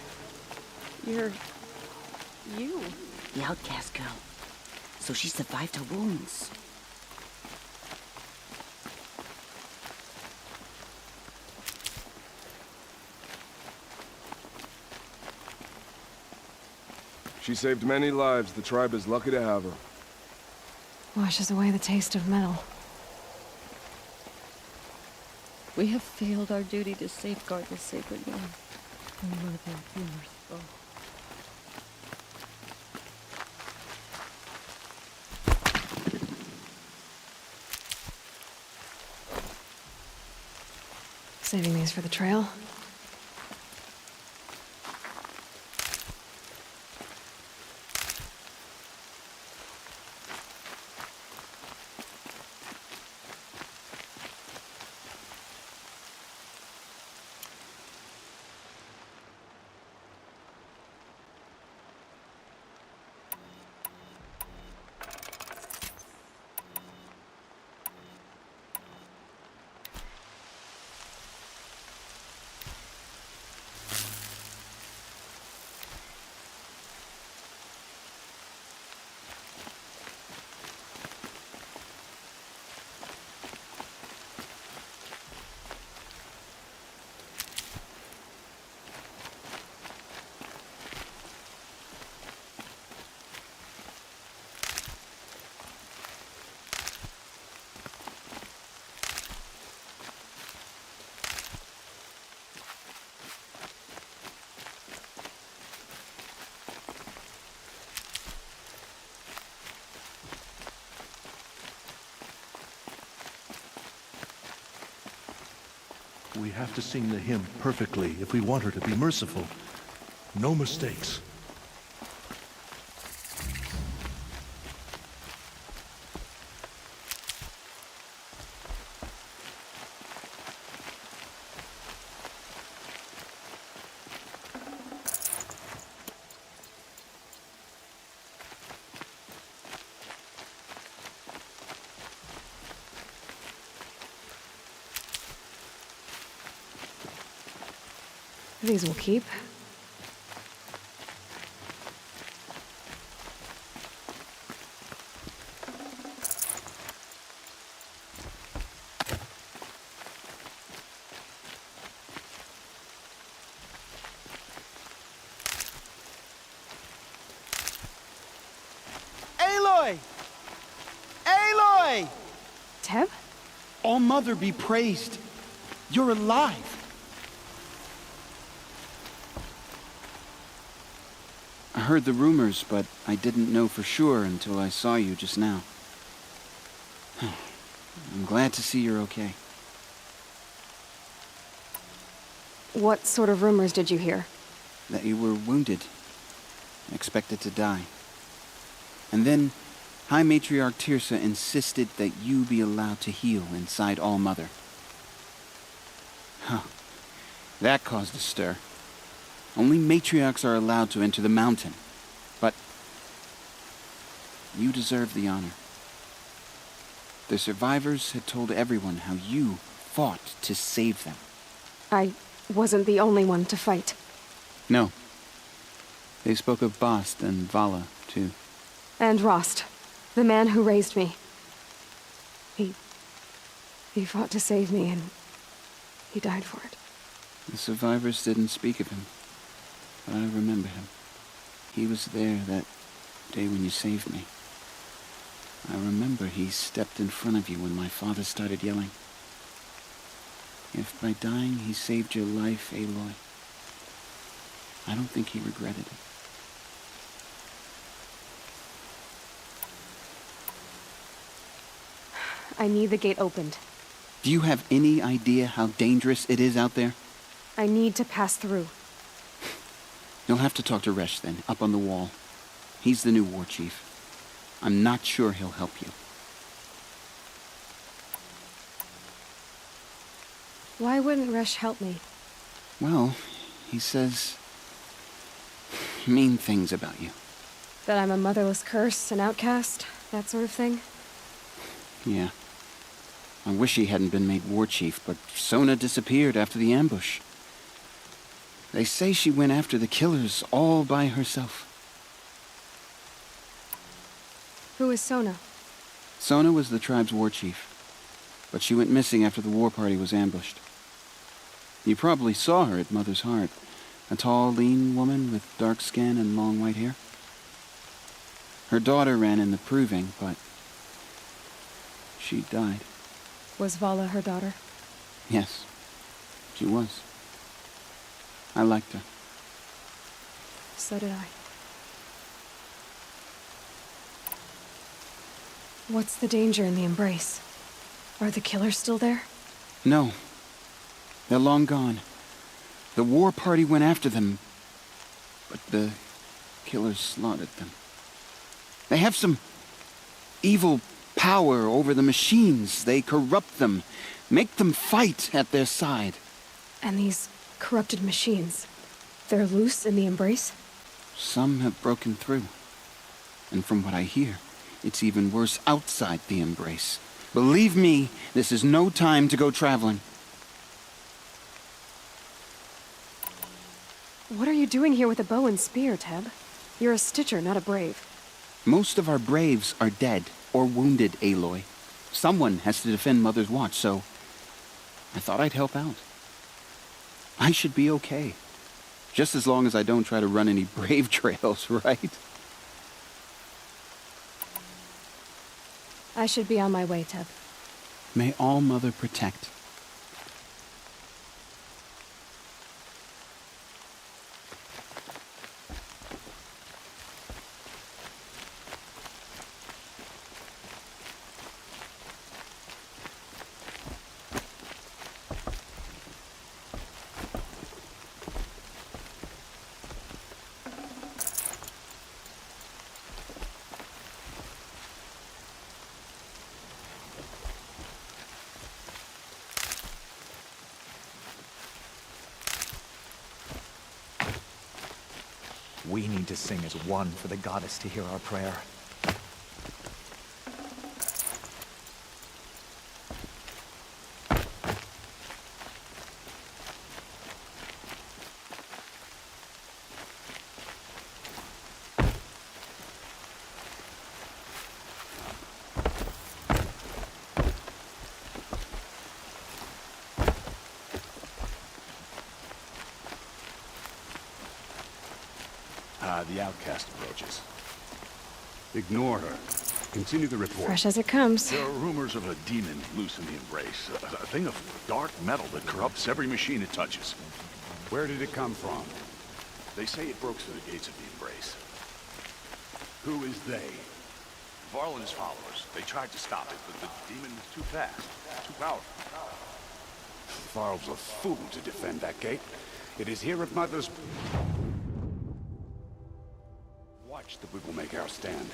You're... you. The outcast girl. So she survived her wounds. She saved many lives. The tribe is lucky to have her. Washes away the taste of metal. We have failed our duty to safeguard this sacred land. Oh, Mother, be merciful. Saving these for the trail? We have to sing the hymn perfectly if we want her to be merciful. No mistakes. These will keep. Aloy! Aloy! Teb? All Mother be praised. You're alive. I heard the rumors, but I didn't know for sure until I saw you just now. I'm glad to see you're okay. What sort of rumors did you hear? That you were wounded, expected to die. And then High Matriarch Tirsa insisted that you be allowed to heal inside All Mother. Huh. That caused a stir. Only matriarchs are allowed to enter the mountain. But you deserve the honor. The survivors had told everyone how you fought to save them. I wasn't the only one to fight. No. They spoke of Bast and Vala, too. And Rost, the man who raised me. He fought to save me, and he died for it. The survivors didn't speak of him. But I remember him. He was there that the day when you saved me. I remember he stepped in front of you when my father started yelling. If by dying he saved your life, Aloy, I don't think he regretted it. I need the gate opened. Do you have any idea how dangerous it is out there? I need to pass through. You'll have to talk to Resh then, up on the wall. He's the new war chief. I'm not sure he'll help you. Why wouldn't Resh help me? Well, he says mean things about you. That I'm a motherless curse, an outcast, that sort of thing? Yeah. I wish he hadn't been made war chief, but Sona disappeared after the ambush. They say she went after the killers all by herself. Who is Sona? Sona was the tribe's war chief, but she went missing after the war party was ambushed. You probably saw her at Mother's Heart, a tall, lean woman with dark skin and long white hair. Her daughter ran in the proving, but she died. Was Vala her daughter? Yes, she was. I liked her. So did I. What's the danger in the embrace? Are the killers still there? No. They're long gone. The war party went after them, but the killers slaughtered them. They have some evil power over the machines. They corrupt them, make them fight at their side. And these corrupted machines, they're loose in the embrace? Some have broken through. And from what I hear, it's even worse outside the embrace. Believe me, this is no time to go traveling. What are you doing here with a bow and spear, Teb? You're a stitcher, not a brave. Most of our braves are dead or wounded, Aloy. Someone has to defend Mother's Watch, so I thought I'd help out. I should be okay. Just as long as I don't try to run any brave trails, right? I should be on my way, Teb. May All Mother protect. We need to sing as one for the goddess to hear our prayer. The outcast approaches. Ignore her. Continue the report. Fresh as it comes. There are rumors of a demon loose in the embrace. A thing of dark metal that corrupts every machine it touches. Where did it come from? They say it broke through the gates of the embrace. Who is they? Varl and his followers. They tried to stop it, but the demon was too fast, too powerful. Varl's a fool to defend that gate. It is here at Mother's Watch that we will make our stand.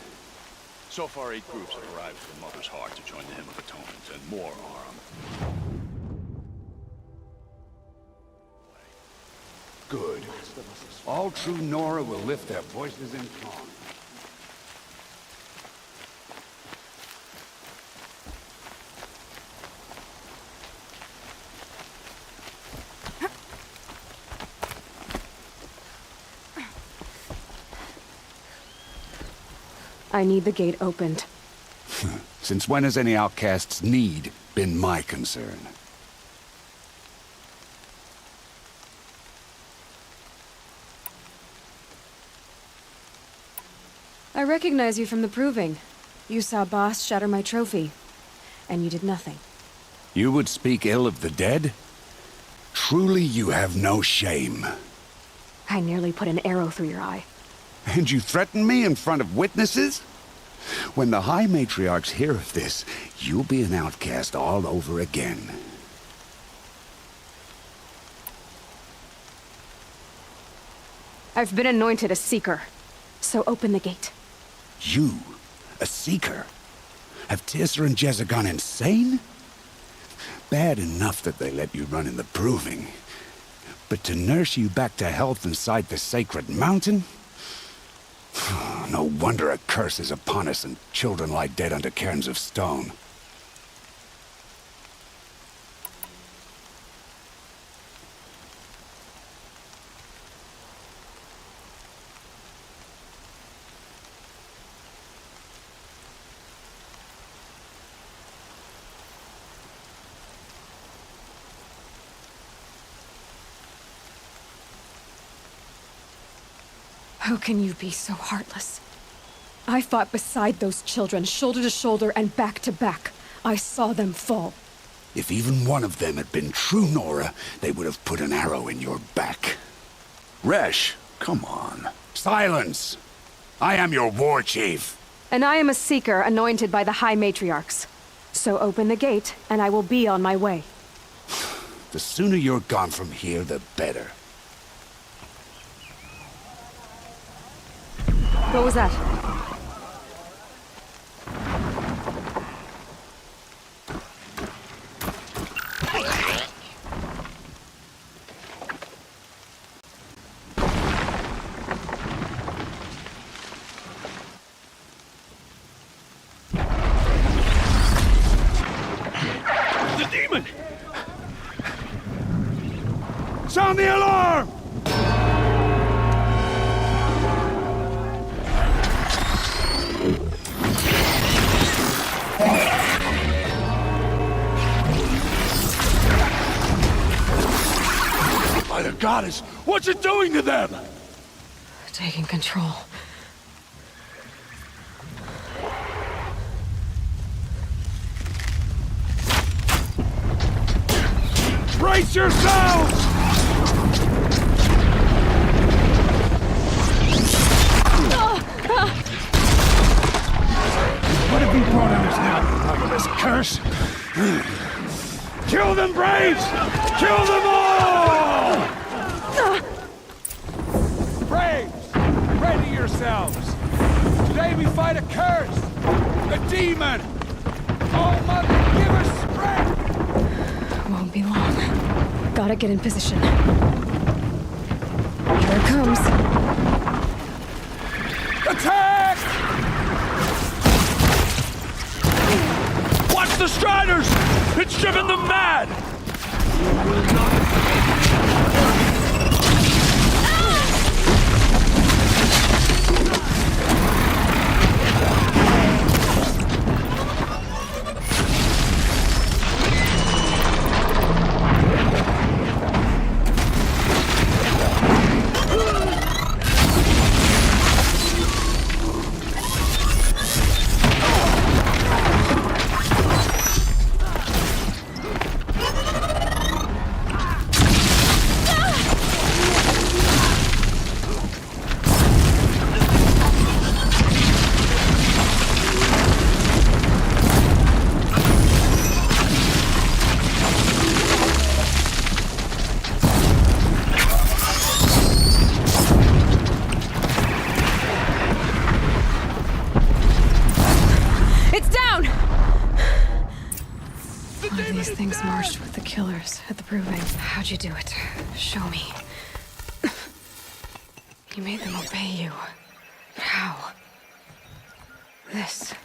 So far, 8 groups have arrived from Mother's Heart to join the Hymn of Atonement, and more are on the way. Good. All true Nora will lift their voices in song. I need the gate opened. Since when has any outcast's need been my concern? I recognize you from the proving. You saw Boss shatter my trophy, and you did nothing. You would speak ill of the dead? Truly you have no shame. I nearly put an arrow through your eye. And you threaten me in front of witnesses? When the High Matriarchs hear of this, you'll be an outcast all over again. I've been anointed a seeker, so open the gate. You? A seeker? Have Tirsa and Jezza gone insane? Bad enough that they let you run in the proving. But to nurse you back to health inside the sacred mountain? No wonder a curse is upon us and children lie dead under cairns of stone. How can you be so heartless? I fought beside those children, shoulder to shoulder and back to back. I saw them fall. If even one of them had been true Nora, they would have put an arrow in your back. Resh, come on. Silence! I am your war chief. And I am a seeker anointed by the High Matriarchs. So open the gate, and I will be on my way. The sooner you're gone from here, the better. What was that? The demon! Sound the alarm! By the goddess, what's it doing to them? Taking control. Brace yourselves! What have you brought on us now, motherless curse? Kill them, Braves! Kill them all! Braves, ready yourselves! Today we fight a curse! A demon! Oh, Mother, give us strength! Won't be long. Gotta get in position. Here it comes. Attack! Watch the Striders! It's driven them mad! You will not... These things marched with the killers at the proving. How'd you do it? Show me. You made them obey you. But how? This.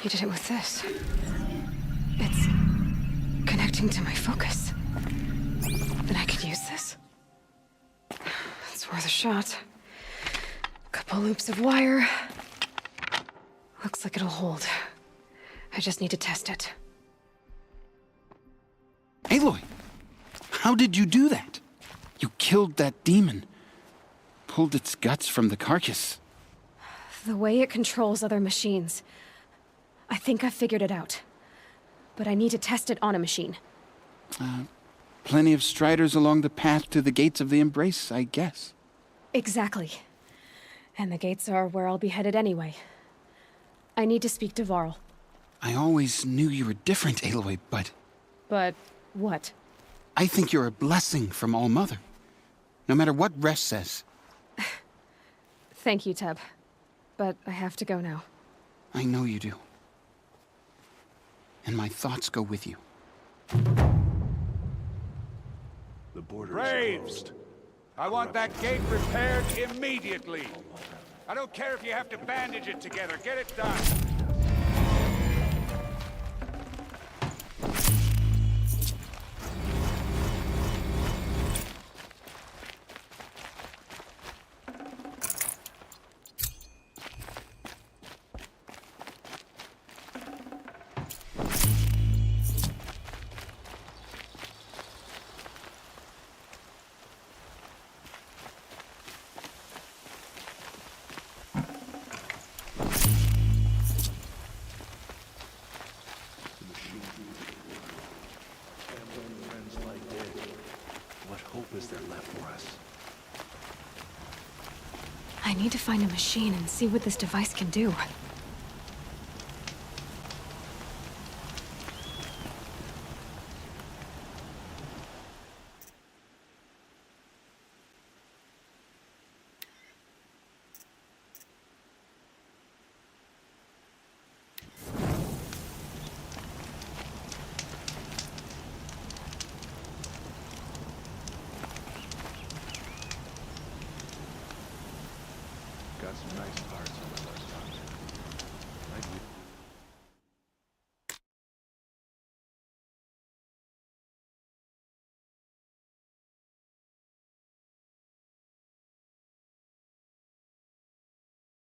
You did it with this. It's connecting to my focus. Then I could use this. It's worth a shot. Couple loops of wire. Looks like it'll hold. I just need to test it. Aloy, how did you do that? You killed that demon. Pulled its guts from the carcass. The way it controls other machines. I think I figured it out. But I need to test it on a machine. Plenty of striders along the path to the gates of the Embrace, I guess. Exactly. And the gates are where I'll be headed anyway. I need to speak to Varl. I always knew you were different, Aloy, but... But what? I think you're a blessing from All-Mother. No matter what Resh says. Thank you, Teb. But I have to go now. I know you do. And my thoughts go with you. The border Braves! is closed. I want that gate repaired immediately. I don't care if you have to bandage it together. Get it done. What hope is there left for us? I need to find a machine and see what this device can do.